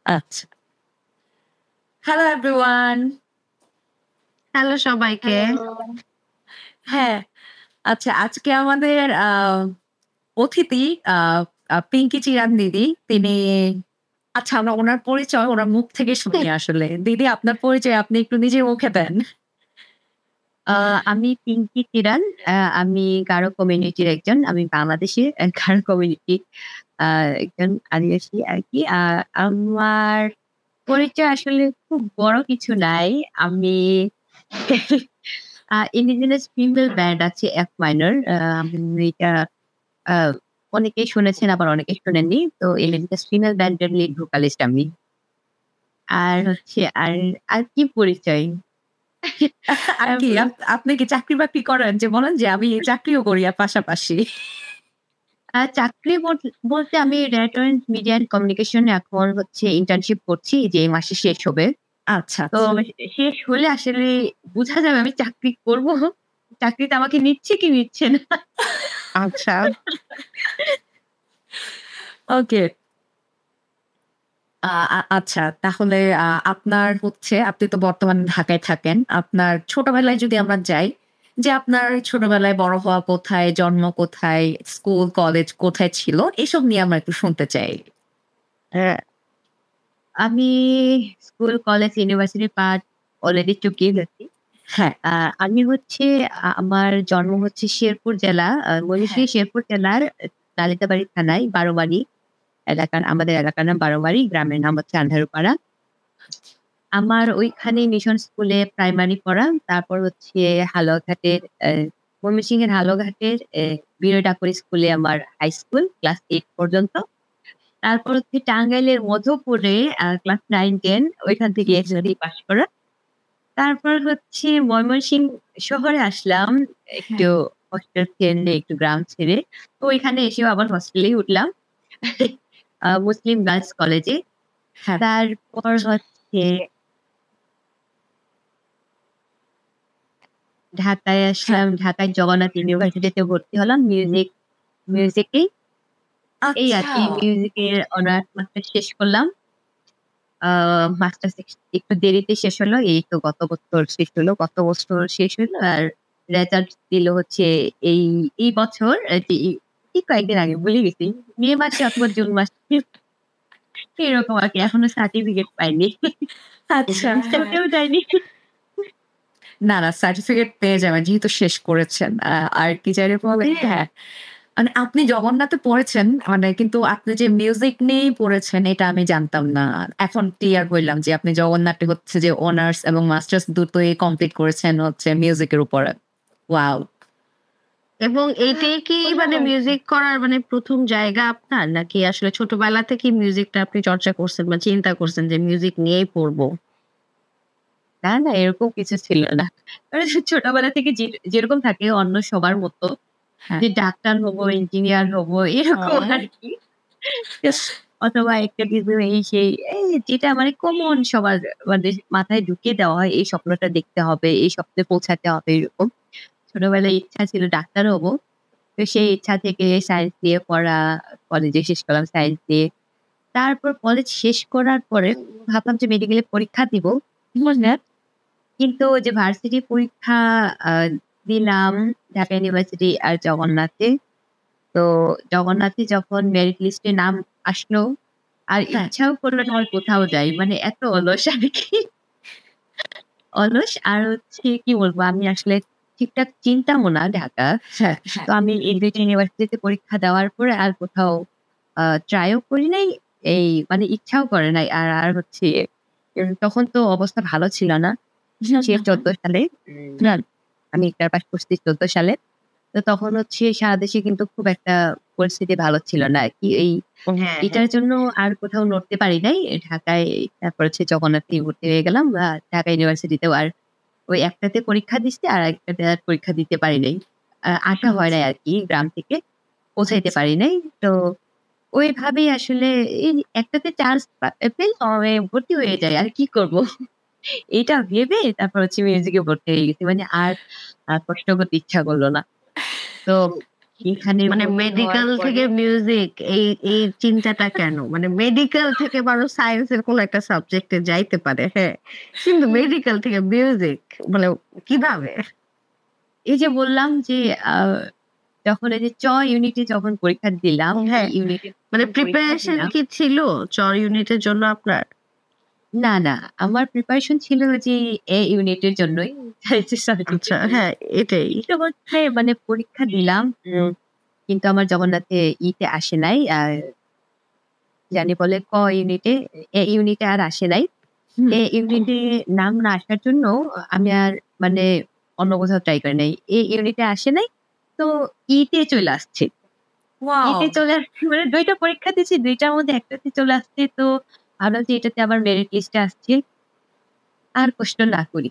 আচ্ছা। Hello everyone. Hello সবাইকে। Hello. হ্যাঁ, আচ্ছা আজকে আমাদের অতিথি আ আ পিঙ্কি চিরান দিদি। তিনি আচ্ছা আমরা উনার পরিচয় উনার মুখ থেকে শুনি আসলে। দিদি আপনার পরিচয় আপনি একটু নিজের মুখে দেন। আ আমি পিঙ্কি চিরান। আমি গারো কমিউনিটির একজন। আমি বাংলাদেশী গারো কমিউনিটির আ একজন আদিবাসী আরকি। আমার পরিচয় আসলে খুব বড় কিছু নাই। আমি ইন্ডিজিনাস ফিমেল ব্যান্ড আছে এফ মাইনর। এটা আ অনেকেই শুনেছেন আবার অনেকেই শোনেননি। তো ইন্ডিজিনাস ফিমেল ব্যান্ডের লিড ভোকালিস্ট আমি। আর হচ্ছে আর কি পরিচয়? আর আম কি আপনি কি চাকরি-বাকরি করেন? যে বলেন যে আমি চাকরিও করি পাশাপাশি। চাকরি বলতে আমি রেস্টুরেন্ট মিডিয়া অ্যান্ড কমিউনিকেশন এখন হচ্ছে ইন্টার্নশিপ করছি যে এই মাসে শেষ হবে। আচ্ছা, তো আচ্ছা। শেষ হলে আসলে বোঝা যাবে আমি চাকরি করব। চাকরিতে আমাকে নিচ্ছে কি নিচ্ছে না। আচ্ছা। ওকে। আ আ আচ্ছা তাহলে আপনার হচ্ছে আপনি তো বর্তমানে ঢাকায় থাকেন। আপনার ছোটবেলায় যদি আমরা যাই, যে আপনার ছোটবেলায় বড় হওয়া কোথায়, জন্ম কোথায়, স্কুল, কলেজ কোথায় ছিল? এসব নিয়ে আমরা একটু শুনতে চাই। হ্যাঁ, আমি স্কুল, কলেজ, ইউনিভার্সিটি পাঠ অলরেডি চুকিয়ে গেছি। হ্যাঁ, আ আমি হচ্ছে আমার জন্ম হচ্ছে শেরপুর জেলা, হ্যাঁ। ময়মনসিংহ শেরপুর জেলার নালিতাবাড়ি থানায় ১২ বাড়ি আমাদের এলাকার নাম ১২ বাড়ি, গ্রামের নাম হচ্ছে আন্ধারুপাড়া। আমার ওইখানে মিশন স্কুলে প্রাইমারি পড়া। তারপর হচ্ছে হালুয়াঘাটের ময়মনসিংহের হালুয়াঘাটের বিনয় ডাকুরি স্কুলে আমার হাই স্কুল ক্লাস 8 পর্যন্ত। তারপর হচ্ছে টাঙ্গাইলের মধুপুরে ক্লাস 9-10 ওইখান থেকে এসএসসি পাস করা। তারপর হচ্ছে ময়মনসিংহ শহরে আসলাম হ্যাঁ, একটু হস্টেল ছেড়ে, একটু গ্রাম ছেড়ে। তো ওইখানে এসেও আবার হস্টেলেই উঠলাম। মুসলিম গার্লস কলেজে। হ্যাঁ, তারপর হচ্ছে ঢাকায় হ্যাঁ। আসলাম। ঢাকায় জগন্নাথ ইউনিভার্সিটিতে ভর্তি হলাম মিউজিকেই। এই আচ্ছা। আরকি মিউজিকের অনার্স মাস্টার্স শেষ করলাম। আ মাস্টার্স একটু দেরিতে শেষ হলো। এই তো গত বছর শেষ হলো। গত বছর শেষ হইলো আর রেজাল্ট দিল হচ্ছে এই, এই বছর এই কয়েকদিন আগে ভুলে গেছি। মে মাসে অথবা জুন মাসে এরকম আরকি। এখনো সার্টিফিকেট পাইনি। আচ্ছা, হ্যাঁ। রেজাল্টেও দেয়নি। না, না সার্টিফিকেট পেয়ে যাবেন যেহেতু শেষ করেছেন। আর কি জানি বলে? হ্যাঁ, মানে আপনি জগন্নাথে পড়েছেন মানে কিন্তু আপনি যে মিউজিক নিয়েই পড়েছেন এটা আমি জানতাম না। এখন ক্লিয়ার হইলাম যে আপনি জগন্নাথে হচ্ছে যে অনার্স এবং মাস্টার্স দুটোই কমপ্লিট করেছেন হচ্ছে মিউজিকের উপরে। ওয়াও! এবং এইটাই কি মানে মিউজিক করার মানে ১ম জায়গা আপনার? নাকি আসলে ছোটবেলা থেকেই মিউজিকটা আপনি চর্চা করছেন বা চিন্তা করছেন যে মিউজিক নিয়েই পড়বো? না, না এরকম কিছু ছিল না। মানে ছোটবেলা থেকে যেরকম থাকে অন্য সবার মতো হ্যাঁ। যে ডাক্তার হবো, ইঞ্জিনিয়ার হবো এরকম ও আরকি। অথবা একটা কিছু এই সেই যেটা মানে কমন সবার মানে মাথায় ঢুকিয়ে দেওয়া হয় এই স্বপ্নটা দেখতে হবে, এই স্বপ্নে পৌঁছাতে হবে এরকম। ছোটবেলায় ইচ্ছা ছিল ডাক্তার হবো। তো সেই ইচ্ছা থেকে সায়েন্স নিয়ে পড়া, কলেজে শেষ করলাম সায়েন্স দিয়ে। তারপর কলেজ শেষ করার পরে ভাবলাম যে মেডিকেলে পরীক্ষা দিব। বুঝলেন? কিন্তু ওই যে ভার্সিটি পরীক্ষা আ দিলাম ঢাকা ইউনিভার্সিটি আর জগন্নাথে। তো জগন্নাথে যখন মেরিট লিস্টে নাম আসলো, আর হ্যাঁ, ইচ্ছাও করলো না আর কোথাও যাই। মানে এত অলস আরকি। অলস আর হচ্ছে কি বলবো আমি আসলে ঠিকঠাক চিনতামও না ঢাকা। হ্যাঁ, হ্যাঁ। তো আমি এই ২ টা ইউনিভার্সিটিতে পরীক্ষা দেওয়ার পরে আর কোথাও ট্রাই ও করি নাই। এই মানে ইচ্ছাও করে নাই। আর হচ্ছে তখন তো অবস্থা ভালো ছিল না। হুম, সে হুম, হুম। ১৪ সালে না আমি ইন্টার পাস করছি ১৪ সালে। তো তখন হচ্ছে সারা দেশে কিন্তু খুব একটা পরিস্থিতি ভালো ছিল না আরকি। হ্যাঁ, হ্যাঁ। এটার জন্য আর কোথাও নড়তে পারি নাই। ঢাকায় তারপর হচ্ছে জগন্নাথে ভর্তি হয়ে গেলাম। ঢাকা ইউনিভার্সিটিতেও আর ওই একটাতে পরীক্ষা দিছি আর আরেকটাতে আর পরীক্ষা দিতে পারি নাই। আসা হয় নাই আরকি গ্রাম থেকে। পৌঁছাইতে আচ্ছা। পারি নাই। তো ওইভাবেই আসলে এই একটাতে চান্স পেলাম ভর্তি হয়ে যাই। আর কি করব? এইটা ভেবে তারপর হচ্ছে মিউজিকে ভর্তি হয়ে গেছি। মানে আর কষ্ট করতে ইচ্ছা করল না। তো এখানে মানে ভর্তি হওয়ার মেডিকেল পরে থেকে মিউজিক এই চিন্তাটা কেন? মানে মেডিকেল থেকে মানুষ সায়েন্সের কোনো একটা সাবজেক্টে যাইতে পারে, হ্যাঁ। কিন্তু মেডিকেল থেকে মিউজিক মানে কিভাবে? এই যে বললাম যে যখন এই যে ইউনিটে যখন পরীক্ষা দিলাম, হ্যাঁ, ইউনিটে মানে যখন পরীক্ষা প্রিপারেশন দিলাম কি ছিল চর ইউনিটের জন্য আপনার? না, না, আমার প্রিপারেশন ছিল যে ইউনিটের জন্যই। সায়েন্সের সাবজেক্টের আচ্ছা, জন্য। হ্যাঁ, এটাই। তো হচ্ছে মানে পরীক্ষা দিলাম। কিন্তু আমার জগন্নাথে তে আসে নাই। আর জানি বলে ইউনিটে, ইউনিটে আর আসে নাই। হুম। ইউনিটে নাম না আসার জন্য আমি আর মানে অন্য কোথাও ট্রাই করি নাই। ইউনিটে আসে নাই। তো তে চলে আসছে। ওয়াও! তে চলে আসছে মানে ২ টা পরীক্ষা দিয়েছি, ২ টার মধ্যে ১ টাতে চলে আসছে। তো ভাবলাম যে এটাতে আবার মেরিট লিস্টে আসছে। আর কষ্ট না করি।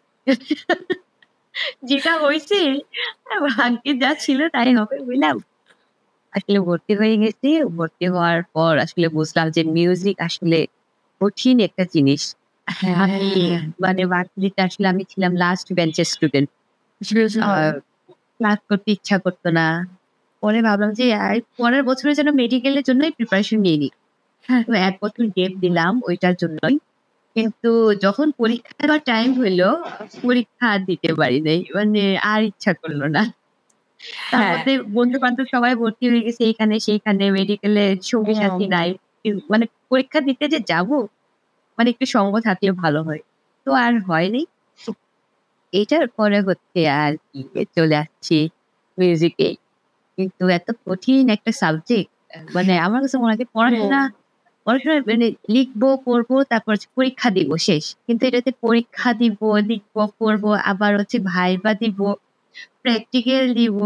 যেটা হইছে ভাগ্যে যা ছিল তাই হবে বুঝলাম। আসলে ভর্তি হয়ে গেছি। ভর্তি হওয়ার পর আসলে বুঝলাম যে মিউজিক আসলে কঠিন একটা জিনিস। আমি হ্যাঁ। মানে ভার্সিটিতে আসলে আমি ছিলাম লাস্ট বেঞ্চের স্টুডেন্ট। আ ক্লাস করতে ইচ্ছা করত না। পরে ভাবলাম যে পরের বছরের জন্য মেডিকেলের জন্যই প্রিপারেশন নিয়ে নিই। হ্যাঁ। তো ১ বছর গ্যাপ দিলাম ওইটার জন্যই। কিন্তু যখন পরীক্ষা দেওয়ার টাইম হইলো, পরীক্ষা আর দিতে পারি নাই। মানে আর ইচ্ছা করল না। তার হ্যাঁ। মধ্যে বন্ধু-বান্ধব সবাই ভর্তি হয়ে গেছে এখানে সেইখানে মেডিকেলে সঙ্গী সাথী নাই। মানে পরীক্ষা দিতে যে যাবো, মানে একটু সঙ্গ থাকলে ভালো হয়। তো আর হয়নি। এটার পরে হচ্ছে আর কি চলে আসছি মিউজিকে। কিন্তু এত কঠিন একটা সাবজেক্ট মানে আমার কাছে মনে হয় যে পড়াশোনা মানে লিখবো, পড়বো তারপর হচ্ছে পরীক্ষা দিব শেষ। কিন্তু এটাতে পরীক্ষা দিব, লিখবো, পড়বো আবার হচ্ছে ভাইবা দিব, প্র্যাকটিক্যাল দিব।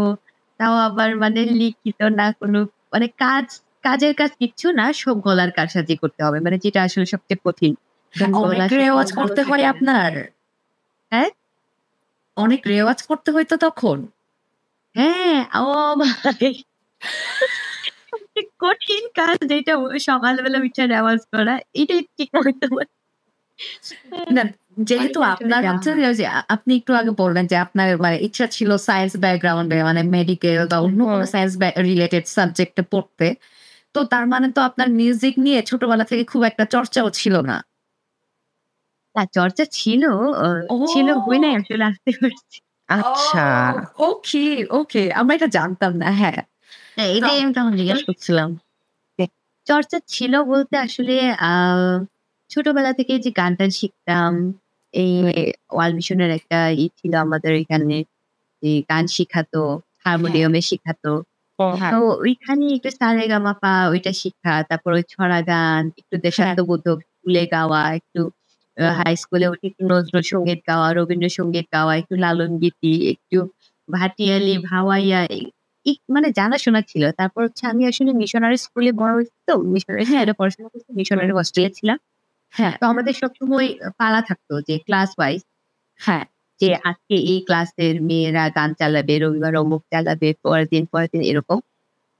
তাও আবার মানে লিখিত না কোনো মানে কাজের কাজ কিচ্ছু না। সব গলার কারসাজি করতে হবে। মানে যেটা আসলে সবচেয়ে কঠিন। হ্যাঁ, অনেক গলা রেওয়াজ শুকিয়ে করতে ভালো হয় থাকে না। আপনার? হ্যাঁ? অনেক রেওয়াজ করতে হইতো তখন? হ্যাঁ, ও ভাই সবচেয়ে কঠিন কাজ যেটা সকালবেলা উঠে নেওয়াজ করা। এটাই ঠিক করতে হয়। না, যেহেতু অনেকে আসলে আপনার জানে হচ্ছে না। ওই যে আপনি একটু আগে বললেন যে আপনার মানে ইচ্ছা ছিল সায়েন্স ব্যাকগ্রাউন্ডে মানে মেডিকেল বা অন্য কোনো সায়েন্স রিলেটেড সাবজেক্টে পড়তে। তো তার মানে তো আপনার মিউজিক নিয়ে ছোটবেলা থেকে খুব একটা চর্চাও ছিল না। না চর্চা ছিল, অ ছিল ও! বলেই আসলে আসতে পারছি। ও আচ্ছা। ওকে, ওকে। আমরা এটা জানতাম না। হ্যাঁ। হ্যাঁ, তো এটাই আমি তখন জিজ্ঞেস করছিলাম। চর্চা ছিল বলতে আসলে আ ছোটবেলা থেকে যে গান-টান শিখতাম। এই ওয়ার্ল্ড মিশনের একটা ছিল আমাদের এখানে যে গান শিখাতো, হ্যাঁ, হারমোনিয়ামে শিখাতো। হ্যাঁ, তো ওইখানে একটু সারেগামাপা ওইটা শিখা, তারপর ওই ছড়া গান, একটু হ্যাঁ। দেশাত্মবোধক স্কুলে গাওয়া, একটু হাই স্কুলে উঠে একটু নজরুল সঙ্গীত গাওয়া, রবীন্দ্রসঙ্গীত গাওয়া, একটু লালন গীতি, একটু ভাটিয়ালি, ভাওয়াইয়া মানে জানাশোনা ছিল। তারপর হচ্ছে আমি আসলে মিশনারি স্কুলে বড় হইছি তো, মিশনারি হ্যাঁ, স্কুলে পড়াশোনা করছি, মিশনারি হোস্টেলে ছিলাম। হ্যাঁ, তো আমাদের সবসময় পালা থাকতো যে ক্লাস ওয়াইজ হ্যাঁ। যে আজকে এই ক্লাসের মেয়েরা গান চালাবে, রবিবার অমুক চালাবে, পরের দিন এরকম।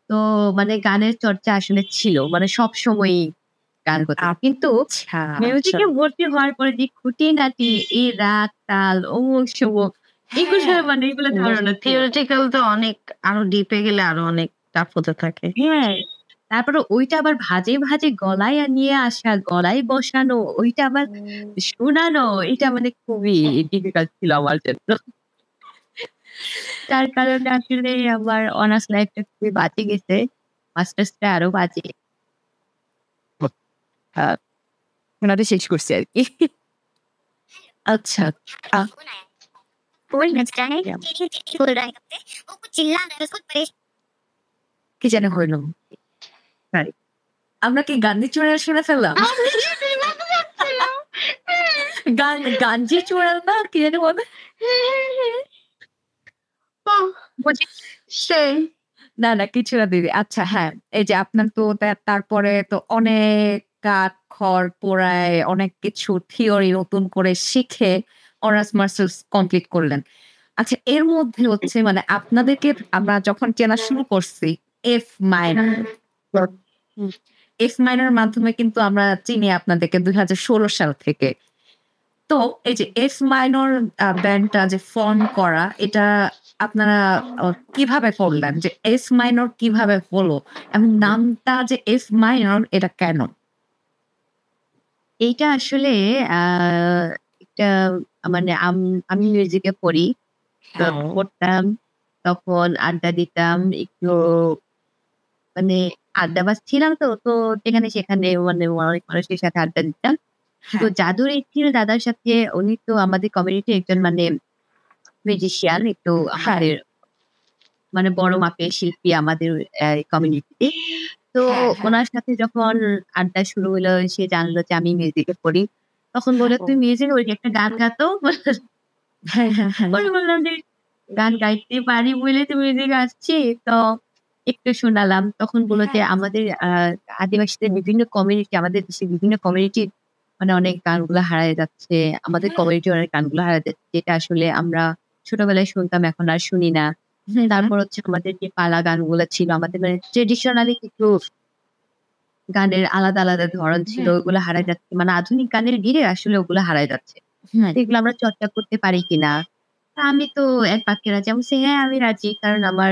তো মানে গানের চর্চা আসলে ছিল। মানে সবসময়ই গান করতাম। কিন্তু আচ্ছা, আচ্ছা। মিউজিকে ভর্তি হওয়ার পরে যে খুঁটিনাটি এই রাগ, তাল, অমুক-সমুক এগুলো হ্যাঁ, মানে এগুলো ধারণা ছিল না। থিওরিটিক্যাল তো অনেক আরো ডিপে গেলে আরো অনেক টাফ হতে থাকে। হ্যাঁ, তারপরে ওইটা আবার ভাঁজে গলায় নিয়ে আসা, গলায় বসানো, ওইটা আবার শোনানো, এটা মানে খুবই ডিফিকাল্ট ছিল আমার জন্য। তার কারণে আসলে আমার অনার্স লাইফটা খুবই বাজে গেছে। মাস্টার্সটা আরো বাজে। আ ওনাটা শেষ করছি আরকি। আচ্ছা। আ कोई नचता है कि बोल रहा है कब से वो कुछ चिल्ला रहा है उसको परेशान কি জানি হইল? তাই। আমরা কি গান্ধী চূড়াল শুনে ফেললাম? গাঞ্জি চূড়াল না? কি জানি বলে? বুঝি সেই না, না কিছু না দিদি। আচ্ছা হ্যাঁ, এই যে আপনার তো তারপরে তো অনেক কাঠ খড় পোড়ায় অনেক কিছু থিওরি নতুন করে শিখে অনার্স মাস্টার্স কমপ্লিট করলেন। আচ্ছা এর মধ্যে হচ্ছে মানে আপনাদেরকে আমরা যখন চেনা শুরু করছি এফ মাইনর হুম, এফ মাইনর মাধ্যমে কিন্তু আমরা চিনি আপনাদেরকে ২০১৬ সাল থেকে। তো তো এই যে এফ মাইনর ব্যান্ডটা যে ফর্ম করা, এটা আপনারা কিভাবে করলেন? যে এস মাইনর কিভাবে হলো? এবং নামটা যে এফ মাইনর এটা কেন? এইটা আসলে একটা মানে আমি মিউজিকে পড়ি। তো পড়তাম, তখন আড্ডা দিতাম। একটু মানে আড্ডাবাজ ছিলাম তো, তো যেখানে সেখানে মানে অনেক মানুষের সাথে আড্ডা দিতাম। তো হ্যাঁ, জাদুর ছিল দাদার সাথে, উনি তো আমাদের কমিউনিটির একজন মানে মিউজিশিয়ান, একটু হ্যাঁ, আমাদের মানে বড় মাপের শিল্পী আমাদের কমিউনিটিতে। তো হ্যাঁ, হ্যাঁ। উনার সাথে যখন আড্ডা শুরু হলো, সে জানলো যে আমি মিউজিকে পড়ি। তখন বলল, "তুমি মিউজিক ওই যে একটা গান গাতো?" হ্যাঁ, হ্যাঁ, হ্যাঁ। পরে বললাম যে, "গান গাইতে পারি বলে তো মিউজিক আসছি।" তো একটু শোনালাম। তখন বলল যে, "আমাদের আদিবাসীদের বিভিন্ন কমিউনিটি, আমাদের দেশের বিভিন্ন কমিউনিটির মানে অনেক গানগুলা হারায় যাচ্ছে। আমাদের কমিউনিটির অনেক গানগুলো হারায় যাচ্ছে। যেটা আসলে আমরা ছোটবেলায় শুনতাম, এখন আর শুনি না। তারপর হচ্ছে আমাদের যে পালা গানগুলা ছিল, আমাদের মানে ট্র্যাডিশনালি কিছু গানের আলাদা, আলাদা ধরন ছিল, ওগুলো হারায় যাচ্ছে। মানে আধুনিক গানের ভিড়ে আসলে ওগুলো হারায় যাচ্ছে। হ্যাঁ, তো এগুলো আমরা চর্চা করতে পারি কিনা?" তা আমি তো এক বাক্যে রাজি। আমি বলছি, "হ্যাঁ, আমি রাজি।" কারণ আমার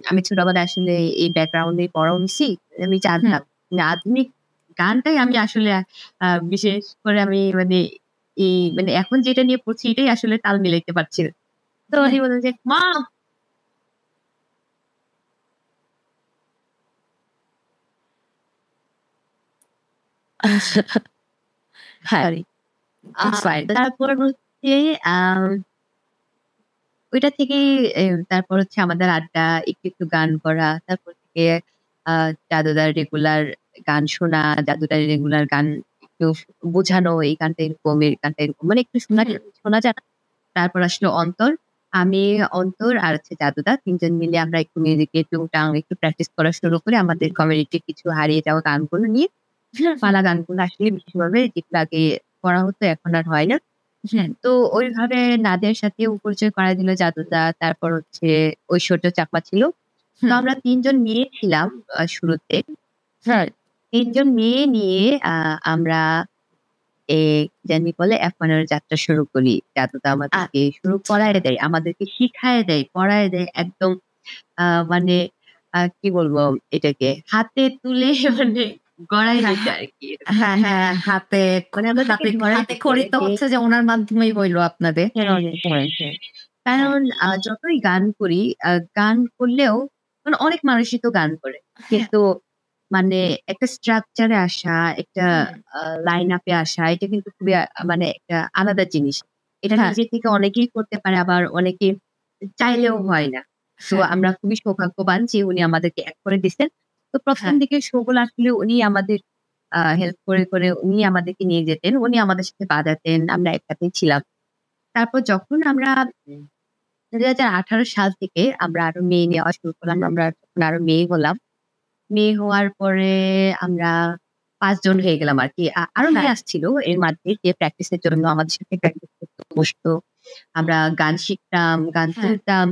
আমি ছোটবেলায় আসলে এই ব্যাকগ্রাউন্ডে বড় হইছি। আমি জানতাম যে আধুনিক গানটাই আমি আসলে বিশেষ করে আমি মানে মানে এখন যেটা নিয়ে পড়ছি এটাই আসলে তাল মিলাইতে পারছি না। তো উনি বললেন যে, "মা।" হ্যাঁ, সরি। it's fine. তারপর হচ্ছে আম ওইটা থেকেই তারপর হচ্ছে আমাদের আড্ডা, একটু, একটু গান করা। তারপর থেকে আ দাদুদার রেগুলার গান শোনা, দাদুদার রেগুলার গান একটু বোঝানো, এই গানটা এরকম, এই গানটা এরকম। মানে একটু শোনা যায় না? তারপর আসলো অন্তর। আমি, অন্তর আর হচ্ছে দাদুদা ৩ জন মিলে আমরা একটু মিউজিকে টুংটাং একটু প্র্যাকটিস করা শুরু করি। আমাদের কমিউনিটির কিছু হারিয়ে যাওয়া গানগুলো নিয়ে পালা গানগুলো আসলে বিশেষভাবে যেগুলো আগে করা হতো এখন আর হয় না। হ্যাঁ, তো ওইভাবে নাদের সাথেও পরিচয় করায় দিল জাদুদা। তারপর হচ্ছে ঐশ্বর্য চাকমা ছিল। তো আমরা ৩ জন মেয়ে ছিলাম শুরুতে। হ্যাঁ, ৩ জন মেয়ে নিয়ে আ আমরা এ জানি বলে F1 এর যাত্রা শুরু করি। জাদুদা আমাদেরকে শুরু করায় দেয়, আমাদেরকে শিখায় দেয়, পড়ায় দেয় একদম আ মানে কি বলবো এটাকে হাতে তুলে মানে গড়ায় দিতে আরকি। হ্যাঁ, হ্যাঁ, হাতে মানে আমাদেরকে হাতে ধরায় হাতে দিত খড়ি তো যে হচ্ছে যে উনার মাধ্যমেই হইলো আপনাদের। হ্যাঁ, হ্যাঁ, হ্যাঁ। কারণ যতই গান করি, গান করলেও মানে অনেক মানুষই তো গান করে। কিন্তু মানে একটা স্ট্রাকচার এ আসা, একটা আ লাইন আপ এ আসা এটা কিন্তু খুবই মানে একটা আলাদা জিনিস। এটা হ্যাঁ, নিজে থেকে অনেকেই করতে পারে, আবার অনেকে চাইলেও হয় না। তো হ্যাঁ, আমরা খুবই সৌভাগ্যবান যে উনি আমাদেরকে এক করে দিছেন। তো ১ম হ্যাঁ, দিকে শো গুলো আসলে উনি আমাদের হেল্প করে, করে উনি আমাদেরকে নিয়ে যেতেন। উনি আমাদের সাথে বাজাতেন। আমরা একসাথেই ছিলাম। তারপর যখন আমরা ২০১৮ সাল থেকে আমরা আরো মেয়ে নেওয়া শুরু করলাম। আমরা যখন আরো মেয়ে হলাম। মেয়ে হওয়ার পরে আমরা ৫ জন হয়ে গেলাম আরকি। আরো মেয়ে আসছিল এর মাঝে যে প্র্যাকটিস এর জন্য আমাদের সাথে প্র্যাকটিস করতে বসতো। আমরা গান শিখতাম, গান হ্যাঁ, তুলতাম।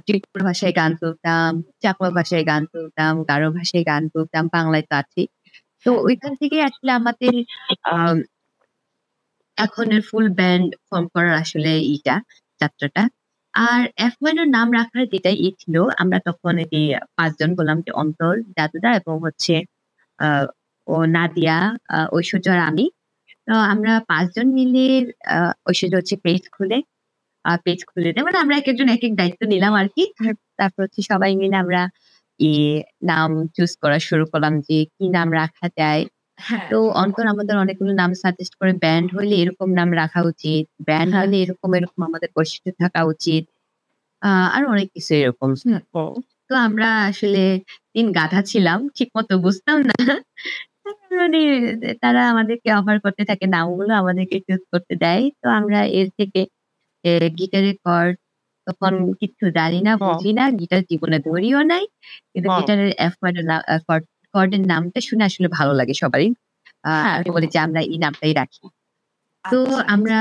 ত্রিপুরা ভাষায় গান তুলতাম, চাকমা ভাষায় গান তুলতাম, গারো ভাষায় গান তুলতাম, বাংলায় তো আছেই। তো ওইখান থেকেই আসলে আমাদের আম এখনের ফুল ব্যান্ড ফর্ম করার আসলে যাত্রাটা। আর F1 এর নাম রাখার যেটাই ছিল, আমরা তখন এই যে ৫ জন বললাম যে অন্তর, দাদুদা এবং হচ্ছে আ ও নাদিয়া, ঐশ্বর্য আর আমি। তো আমরা ৫ জন মিলে আ ঐশ্বর্য হচ্ছে পেজ খুলে দেয়। মানে আমরা একেকজন একেক দায়িত্ব নিলাম আরকি। তারপর হচ্ছে সবাই মিলে আমরা নাম চুজ করা শুরু করলাম যে কি নাম রাখা যায়। হ্যাঁ, তো অন্তর আমাদের অনেকগুলো নাম সাজেস্ট করে, ব্যান্ড হইলে এরকম নাম রাখা উচিত। ব্যান্ড হ্যাঁ, হইলে এরকম, এরকম আমাদের বৈশিষ্ট্য থাকা উচিত। আরো অনেক কিছু এরকম। তো আমরা আসলে ৩ গাধা ছিলাম। ঠিকমতো বুঝতাম না। মানে তারা আমাদেরকে অফার করতে থাকে নামগুলো আমাদেরকে চুজ করতে দেয়। তো আমরা এর থেকে গিটারের কর্ড তখন কিচ্ছু জানি না, বুঝি না। গিটার জীবনে ধরিও নাই। কিন্তু গিটারের F কর্ডের কর্ডের নামটা শুনে আসলে ভালো লাগে সবারই। হ্যাঁ, আমি বলি যে আমরা এই নামটাই রাখি। তো আমরা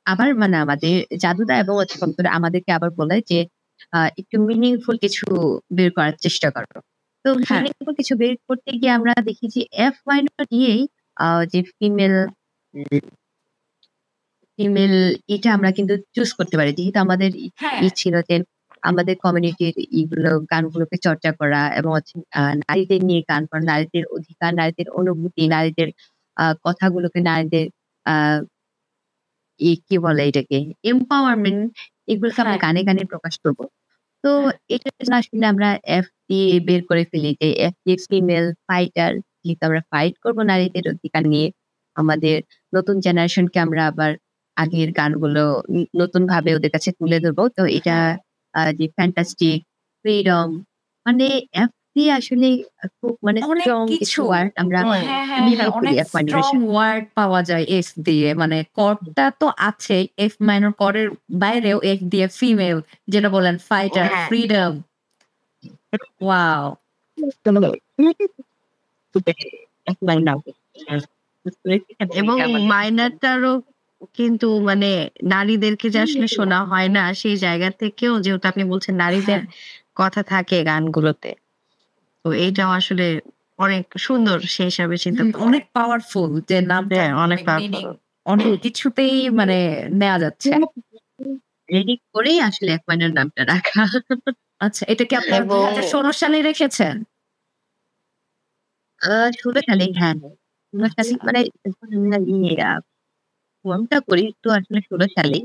আবার মানে আমাদের জাদুদা এবং হচ্ছে ভক্তরা আমাদেরকে আবার বলে যে একটু মিনিংফুল কিছু বের করার চেষ্টা করো। তো হ্যাঁ, মিনিংফুল কিছু বের করতে গিয়ে আমরা দেখি যে এফ মাইনর দিয়েই যে ফিমেল ফিমেল এটা আমরা কিন্তু চুজ করতে পারি, যেহেতু আমাদের হ্যাঁ ছিল যে আমাদের কমিউনিটির এইগুলো গানগুলোকে চর্চা করা এবং হচ্ছে নারীদের নিয়ে গান করা, নারীদের অধিকার, নারীদের অনুভূতি, নারীদের কথাগুলোকে, নারীদের আহ কি বলে এটাকে, এম্পাওয়ারমেন্ট, এগুলোকে আমরা হ্যাঁ গানে গানে প্রকাশ করবো। তো এটার জন্য আসলে আমরা এফডিএ বের করে ফেলি যে এফডিএ ফিমেল ফাইটার, যেহেতু আমরা ফাইট করবো নারীদের অধিকার নিয়ে, আমাদের নতুন জেনারেশনকে আমরা আবার আগের গানগুলো নতুন ভাবে ওদের কাছে তুলে ধরবো। তো এটা হ্যাঁ যে ফ্যান্টাস্টিক, ফ্রিডম, মানে এফডিএ আসলে খুব মানে অনেক স্ট্রং কিছু কিছু ওয়ার্ড আমরা হ্যাঁ হ্যাঁ মিলাই হ্যাঁ ফেলি অনেক এফ স্ট্রং জেনারেশন। ওয়ার্ড পাওয়া যায় এস দিয়ে, মানে কর্ডটা তো আছে, এফ মাইনর কর্ডের বাইরেও এফ দিয়ে ফিমেল, যেটা বলেন ফাইটার, হ্যাঁ ফ্রিডম, ওয়াও। এবং মাইনারটারও কিন্তু মানে নারীদেরকে যে আসলে শোনা হয় না সেই জায়গা থেকেও, যেহেতু আপনি বলছেন নারীদের হ্যাঁ কথা থাকে গানগুলোতে, তো এইটাও আসলে অনেক সুন্দর সেই হিসাবে চিন্তা করলে। অনেক পাওয়ারফুল যে নামটা, হ্যাঁ অনেক মিনিং পাওয়ারফুল। অনেক কিছুতেই মানে নেওয়া যাচ্ছে। রেডি করেই আসলে এক মাইনের নামটা রাখা। আচ্ছা, এটা কি আপনারা এবং 2016 সালে রেখেছেন? 16 সালে, হ্যাঁ, 16 সালে আচ্ছা মানে যখন আমরা ফর্মটা করি তো আসলে 16 সালে।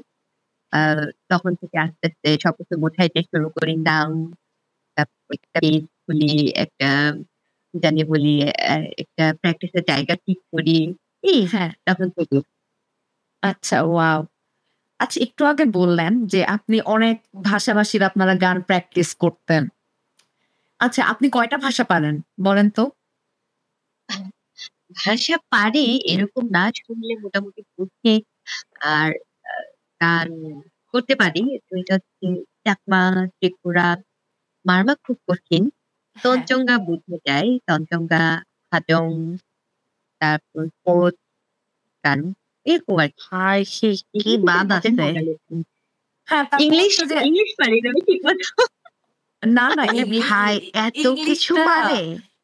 তখন থেকে আস্তে, আস্তে সবকিছু গোছাইতে শুরু করি। নাম, তারপর একটা পেজ খুলি, একটা জানি বলি একটা প্র্যাকটিসের জায়গা ঠিক করি। এই হ্যাঁ তখন থেকে। আচ্ছা, ওয়াও। আচ্ছা, একটু আগে বললেন যে আপনি অনেক ভাষাভাষীর আপনারা গান প্র্যাকটিস করতেন। আচ্ছা, আপনি কয়টা ভাষা পারেন বলেন তো? ভাষা পারি এরকম না, শুনলে মোটামুটি বুঝি আর গান করতে পারি। তো এটা হচ্ছে চাকমা, ত্রিপুরা, মারমা খুব কঠিন। হ্যাঁ তঞ্চঙ্গা বুঝে যায়, তঞ্চঙ্গা, হাজং, তারপর কোচ গান, এরকম আর কি। হাই সে কি এগুলো বাদ হাতের আছে। নাগালে। হ্যাঁ, তারপর ইংলিশ হচ্ছে যে ইংলিশ পারি না ঠিক মতো। না না আরে ভাই এত কিছু ইংলিশটা, পারে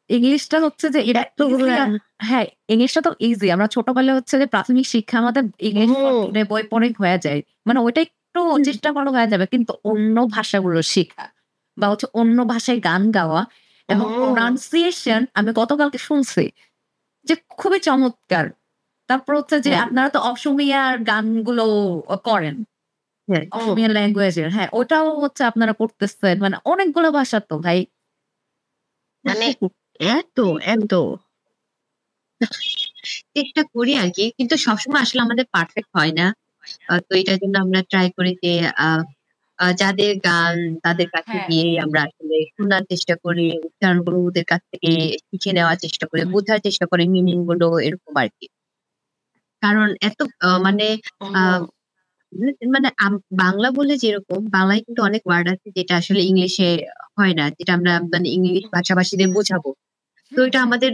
ইংলিশটা হচ্ছে যে এটা এতগুলা। ইজি। হ্যাঁ, ইংলিশটা তো ইজি। আমরা ছোটবেলায় হচ্ছে যে প্রাথমিক শিক্ষা আমাদের ইংলিশ হুম বই পড়ে হয়ে যায়। মানে ওইটা একটু চেষ্টা করা হয়ে যাবে। কিন্তু অন্য ভাষাগুলো শেখা বা হচ্ছে অন্য ভাষায় গান গাওয়া এবং হুম প্রোনাউন্সিয়েশন আমি গতকালকে শুনছি যে খুবই চমৎকার। তারপর হচ্ছে যে হ্যাঁ, আপনারা তো অসমীয়ার গানগুলো করেন। হ্যাঁ। হুম অসমীয়া ল্যাঙ্গুয়েজের। হ্যাঁ, ওটাও হচ্ছে আপনারা করতেছেন। মানে অনেকগুলো ভাষা তো ভাই। মানে এত এত চেষ্টা করি আরকি। কিন্তু সবসময় আসলে আমাদের পারফেক্ট হয় না। তো এটার জন্য আমরা ট্রাই করি যে আ আ যাদের গান তাদের কাছে হ্যাঁ। গিয়ে আমরা আসলে শোনার চেষ্টা করি। উচ্চারণগুলো ওদের কাছ থেকে শিখে নেওয়ার চেষ্টা করি। বোঝার চেষ্টা করি মিনিং গুলো, এরকম আরকি। কারণ এত মানে আ হুম মানে বাংলা বললে যেরকম, বাংলায় কিন্তু অনেক ওয়ার্ড আছে যেটা আসলে ইংলিশে হয় না। যেটা আমরা মানে ইংলিশ ভাষাভাষীদের বোঝাবো। তো এটা আমাদের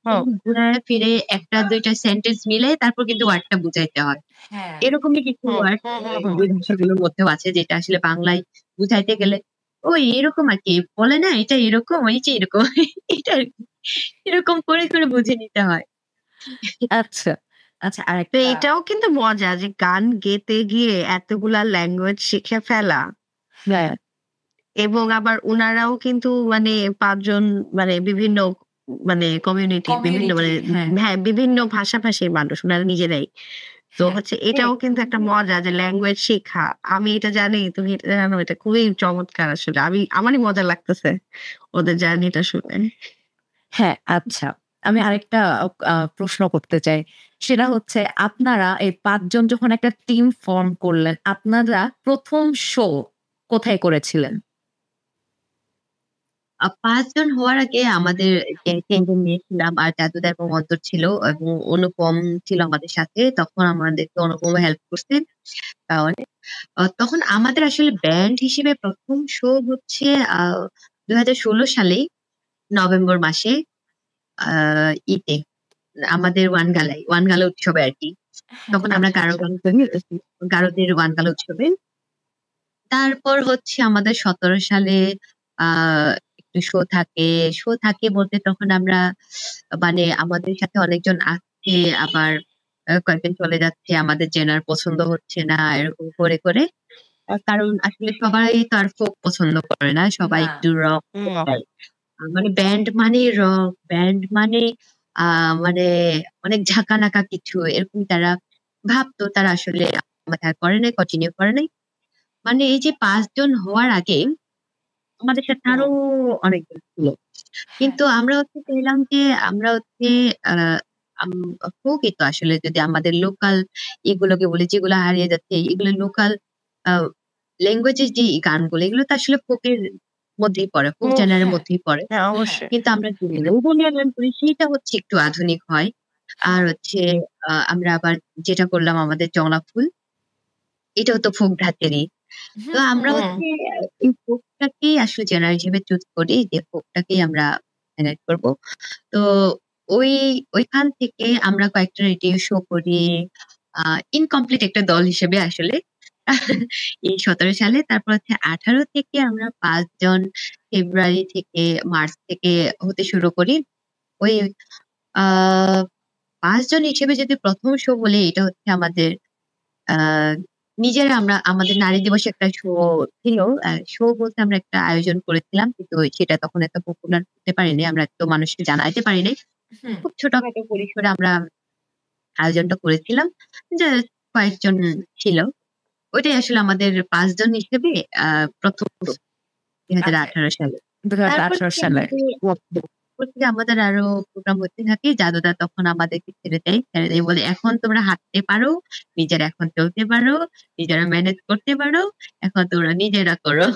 হুম ঘুরায় ফিরে ১ টা ২ টা সেন্টেন্স মিলে তারপর কিন্তু ওয়ার্ডটা বুঝাইতে হয়। হ্যাঁ। এরকমই কিছু হুম ওয়ার্ড হুম ওই ভাষাগুলোর মধ্যেও আছে যেটা আসলে বাংলায় বুঝাইতে গেলে ওই এরকম আরকি। বলে না এটা এরকম, এই যে এরকম এটা আরকি। এরকম করে, করে বুঝে নিতে হয়। আচ্ছা, আচ্ছা তো আরেকটা এটাও কিন্তু মজা যে গান গেতে গিয়ে এতগুলা ল্যাঙ্গুয়েজ শিখে ফেলা, হ্যাঁ, এবং আবার উনারাও কিন্তু মানে ৫ জন মানে বিভিন্ন মানে কমিউনিটির বিভিন্ন কমিউনিটি মানে হ্যাঁ। হ্যাঁ বিভিন্ন ভাষাভাষীর মানুষ উনারা নিজেরাই। তো হ্যাঁ, হচ্ছে এটাও কিন্তু একটা মজা যে ল্যাঙ্গুয়েজ শেখা। আমি এটা জানি, তুমি এটা জানো, এটা খুবই চমৎকার আসলে। আমারই মজা লাগতেছে ওদের জার্নিটা শুনে। হ্যাঁ, আচ্ছা। আমি আরেকটা প্রশ্ন করতে চাই। সেটা হচ্ছে আপনারা এই ৫ জন যখন একটা টিম ফর্ম করলেন, আপনারা ১ম শো কোথায় করেছিলেন? ৫ জন হওয়ার আগে আমাদের যে ৩ জন মেয়ে ছিলাম আর জাদুদা এবং অন্তর ছিল এবং অনুপম ছিল আমাদের সাথে। তখন আমাদেরকে অনুপমও হেল্প করছে। অনেক। তখন আমাদের আসলে ব্যান্ড হিসেবে ১ম শো হচ্ছে আ ২০১৬ সালেই নভেম্বর মাসে আ ইতে আমাদের ওয়ানগালা উৎসবে আরকি। তখন আমরা আচ্ছা, আচ্ছা। গারোদের ওয়ানগালা উৎসবে। তারপর হচ্ছে আমাদের ১৭ সালে আ একটু শো থাকে। শো থাকে বলতে তখন আমরা মানে আমাদের সাথে অনেকজন আসছে, আবার কয়েকদিন চলে যাচ্ছে, আমাদের জেনার পছন্দ হচ্ছে না, এরকম করে করে কারণ আসলে সবাই তো আর ফোক পছন্দ করে না, সবাই না। একটু রক চায়। মানে ব্যান্ড মানে রক, ব্যান্ড মানে মানে অনেক ঝাঁকানাকা কিছু এরকম তারা ভাবতো। তারা আসলে মাথায় করে নাই, কন্টিনিউ করে নাই। মানে এই যে 5 জন হওয়ার আগে আমাদের সাথে আরো অনেকজন ছিল। কিন্তু আমরা হচ্ছে চাইলাম যে আমরা হচ্ছে ফোকই তো আসলে, যদি আমাদের লোকাল এগুলোকে বলি যেগুলো হারিয়ে যাচ্ছে, এগুলো লোকাল ল্যাঙ্গুয়েজের যে গানগুলো, এগুলো তো আসলে ফোকের মধ্যেই পড়ে, ফোক জেনারের মধ্যেই পড়ে। হ্যাঁ, অবশ্যই। কিন্তু আমরা যে লোকগান গান করি সেটা হচ্ছে একটু আধুনিক হয়। আর হচ্ছে আমরা আবার যেটা করলাম আমাদের জংলা ফুল, এটাও তো ফোক ধাঁচেরই। তো আমরা হচ্ছে এই ফোকটাকেই আসলে জেনারেল হিসেবে চুজ করি যে ফোকটাকেই আমরা জেনারেট করব। তো ওই ওইখান থেকে আমরা কয়েকটা রেডিও শো করি ইনকমপ্লিট একটা দল হিসেবে আসলে এই 17 সালে। তারপর হচ্ছে 18 থেকে আমরা 5 জন ফেব্রুয়ারি থেকে মার্চ থেকে হতে শুরু করি। ওই আ 5 জন হিসেবে যদি ১ম শো বলি, এটা হচ্ছে আমাদের আ নিজেরা আমরা আমাদের নারী দিবসে একটা শো ছিল। শো বলতে আমরা একটা আয়োজন করেছিলাম। কিন্তু সেটা তখন এত পপুলার করতে পারিনি। আমরা এত মানুষকে জানাইতে পারি নাই। খুব ছোটখাটো পরিসরে আমরা আয়োজনটা করেছিলাম। জাস্ট কয়েকজন ছিল। ওইটাই আসলে আমাদের 5 জন হিসেবে ১ম শো ২০১৮ সালে। তারপর 2018 থেকে সালে। আমাদের আরো প্রোগ্রাম হতে থাকে। জাদুদা তখন আমাদেরকে ছেড়ে দেয়। ছেড়ে দিয়ে বলে, "এখন তোমরা হাঁটতে পারো, নিজেরা এখন চলতে পারো, নিজেরা ম্যানেজ করতে পারো। এখন তোমরা নিজেরা করো।"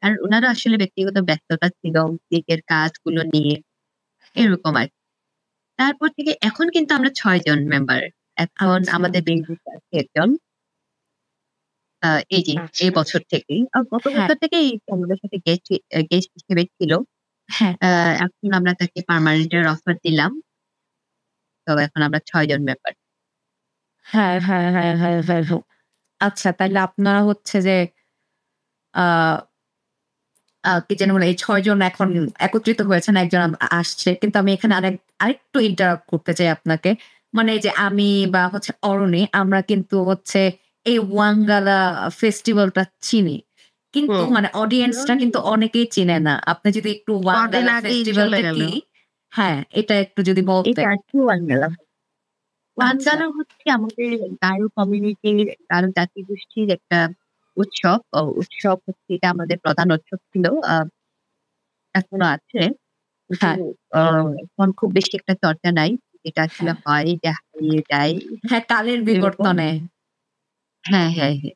কারণ উনারও আসলে ব্যক্তিগত ব্যস্ততা ছিল নিজের কাজগুলো নিয়ে, এরকম আরকি। তারপর থেকে এখন কিন্তু আমরা ৬ জন মেম্বার। এখন আচ্ছা। আমাদের বেসিস আছে একজন। এই যে এই বছর থেকেই। গত হ্যাঁ, বছর থেকেই আমাদের সাথে গেস্ট হিসেবে ছিল। হ্যাঁ। আ এখন আমরা তাকে পার্মানেন্ট এর অফার দিলাম। তো এখন আমরা ৬ জন মেম্বার। হ্যাঁ, হ্যাঁ, হ্যাঁ, হ্যাঁ, হ্যাঁ, হ্যাঁ। আচ্ছা, তাইলে আপনারা হচ্ছে যে আ কি যেন বলে, এই ৬ জন এখন একত্রিত হয়েছেন। একজন আসছে। কিন্তু আমি এখানে আরেকটু ইন্টারাপ্ট করতে চাই আপনাকে। মানে এই যে আমি বা হচ্ছে অরণি, আমরা কিন্তু হচ্ছে এই ওয়াঙ্গালা ফেস্টিভালটা চিনি। কিন্তু মানে অডিয়েন্সটা কিন্তু অনেকেই চিনে না। আপনি যদি একটু কদিন ওয়াঙ্গালা আগেই চলে ফেস্টিভালটা গেল। কি? হ্যাঁ, এটা একটু যদি এটা বলতেন। কি ওয়ানগালা? আচ্ছা। ওয়ানগালা হচ্ছে আমাদের গারো কমিউনিটির, গারো জাতিগোষ্ঠীর একটা উৎসব। উৎসব হচ্ছে, এটা আমাদের প্রধান উৎসব ছিল। এখনো আছে। কিন্তু হ্যাঁ, আ এখন খুব বেশি একটা চর্চা নাই। যেটা আসলে হ্যাঁ, হয় যে হারিয়ে যায় হ্যাঁ, কালের এরকম। বিবর্তনে। হ্যাঁ, হ্যাঁ, হ্যাঁ।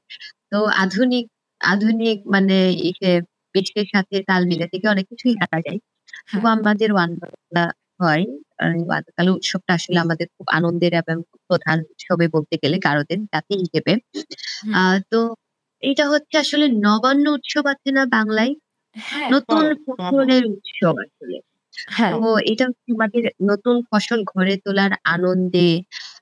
তো আধুনিক আধুনিক মানে ইসে বিশ্বের সাথে তাল মিলাতে গিয়ে অনেক কিছুই হারা যায়। হ্যাঁ, তবু আমাদের ওয়ানগালা হয়। ওয়ানগালা উৎসবটা আসলে আমাদের খুব আনন্দের এবং খুব প্রধান উৎসবে বলতে গেলে গারোদের জাতি হিসেবে। হুম। আ তো এইটা হচ্ছে আসলে নবান্ন উৎসব আছে না বাংলায়? হ্যাঁ, নতুন ফসলের উৎসব আসলে। হ্যাঁ, তো এটা হচ্ছে আমাদের নতুন ফসল ঘরে তোলার আনন্দে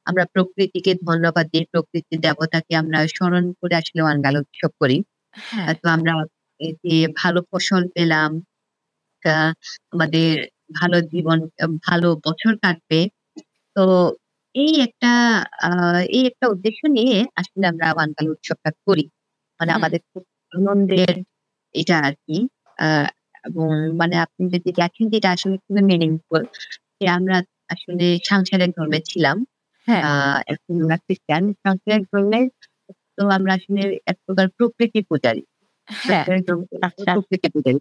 আমরা প্রকৃতিকে ধন্যবাদ দিই। প্রকৃতির দেবতাকে আমরা স্মরণ করে আসলে ওয়ানগালা উৎসব করি। হ্যাঁ। তো আমরা এই যে ভালো ফসল পেলাম, আ আমাদের ভালো জীবন, ভালো বছর কাটবে। তো এই একটা আ এই একটা উদ্দেশ্য নিয়ে আসলে আমরা ওয়ানগালা উৎসবটা করি। মানে হুম। আমাদের খুব আনন্দের এটা আরকি। আ এবং মানে আপনি যদি দেখেন যে এটা আসলে খুবই মিনিংফুল, যে আমরা আসলে সাংসারিক ধর্মে ছিলাম। হ্যাঁ, আ এখন আমরা খ্রিস্টান। সাংসারিক ধর্মের তো আমরা আসলে এক প্রকার প্রকৃতি পূজারি। হ্যাঁ। সাংসারিক ধর্ম প্রকৃতি পূজারি।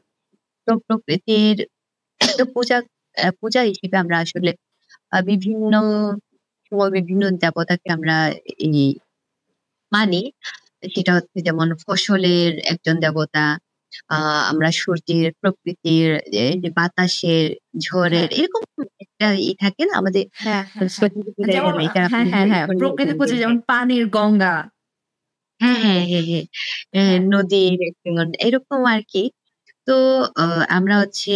তো প্রকৃতির তো পূজা হিসেবে আমরা আসলে বিভিন্ন সময় বিভিন্ন দেবতাকে আমরা এই মানি। সেটা হচ্ছে যেমন ফসলের একজন দেবতা, আ আমরা সূর্যের, প্রকৃতির, এই যে বাতাসের, ঝড়ের, হ্যাঁ, এরকম একটা থাকে না আমাদের হ্যাঁ, হ্যাঁ, হ্যাঁ। প্রকৃতি পূজার যেমন এখানে এটা হ্যাঁ, আপনি হ্যাঁ, হ্যাঁ। শুনে প্রকৃতি পূজা জানবেন। যেমন পানির গঙ্গা। হ্যাঁ, হ্যাঁ, হ্যাঁ, হ্যাঁ। হ্যাঁ, নদীর একজন এরকম আরকি। তো আ আমরা হচ্ছে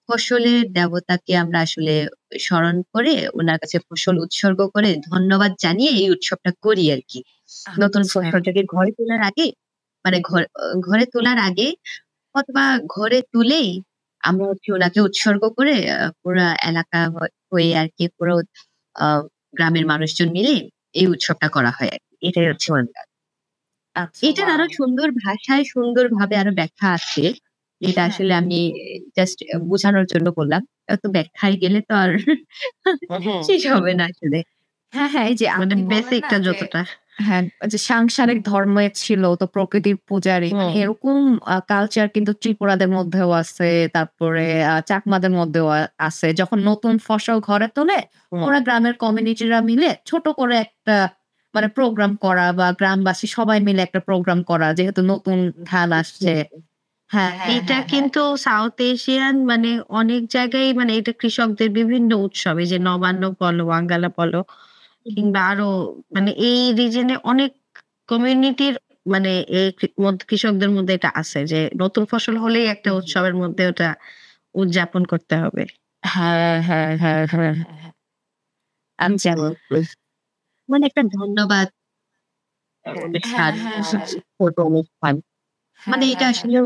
ফসলের দেবতাকে আমরা আসলে স্মরণ করে উনার কাছে ফসল উৎসর্গ করে ধন্যবাদ জানিয়ে এই উৎসবটা করি আরকি। নতুন আচ্ছা। ফসলটাকে ঘরে তোলার আগে, মানে ঘরে তোলার আগে অথবা ঘরে তুলেই আমরা হচ্ছে উনাকে উৎসর্গ করে পুরা এলাকা হয়ে আরকি পুরো আ গ্রামের মানুষজন মিলে এই উৎসবটা করা হয় আর কি। এটাই হচ্ছে ওনার কাজ। আচ্ছা, এটার আরো সুন্দর ভাষায় সুন্দরভাবে আরো ব্যাখ্যা আছে, যেটা হ্যাঁ। আসলে আমি জাস্ট বোঝানোর জন্য বললাম। এত ব্যাখ্যায় গেলে তো আর শেষ হবে না আসলে। হ্যাঁ, হ্যাঁ, এই যে মানে আপনি বললেন না বেসিকটা যে যতটা। হ্যাঁ, যে সাংসারিক ধর্মে ছিল তো প্রকৃতির পূজারী হুম। এরকম কালচার কিন্তু ত্রিপুরাদের মধ্যেও আছে, তারপরে চাকমাদের মধ্যেও আছে। যখন নতুন ফসল ঘরে তোলে ওরা গ্রামের কমিউনিটিরা মিলে ছোট করে একটা মানে প্রোগ্রাম করা বা গ্রামবাসী সবাই মিলে একটা প্রোগ্রাম করা যেহেতু নতুন ধান আসছে। হ্যাঁ, হ্যাঁ, এটা হ্যাঁ, হ্যাঁ। কিন্তু সাউথ এশিয়ান মানে অনেক জায়গায় মানে এটা কৃষকদের বিভিন্ন উৎসব এই যে নবান্ন বলো, ওয়াঙ্গালা বলো কিংবা আরো মানে এই রিজনে অনেক কমিউনিটির মানে এই কৃষকদের মধ্যে এটা আছে যে নতুন ফসল হলেই একটা উৎসবের মধ্যে ওটা উদযাপন করতে হবে। হ্যাঁ, হ্যাঁ, হ্যাঁ, হ্যাঁ, হ্যাঁ। আচ্ছা। মানে একটা ধন্যবাদ অনুষ্ঠান, হ্যাঁ, হ্যাঁ, ছোট অনুষ্ঠান। মানে হ্যাঁ, এটা হ্যাঁ, আসলে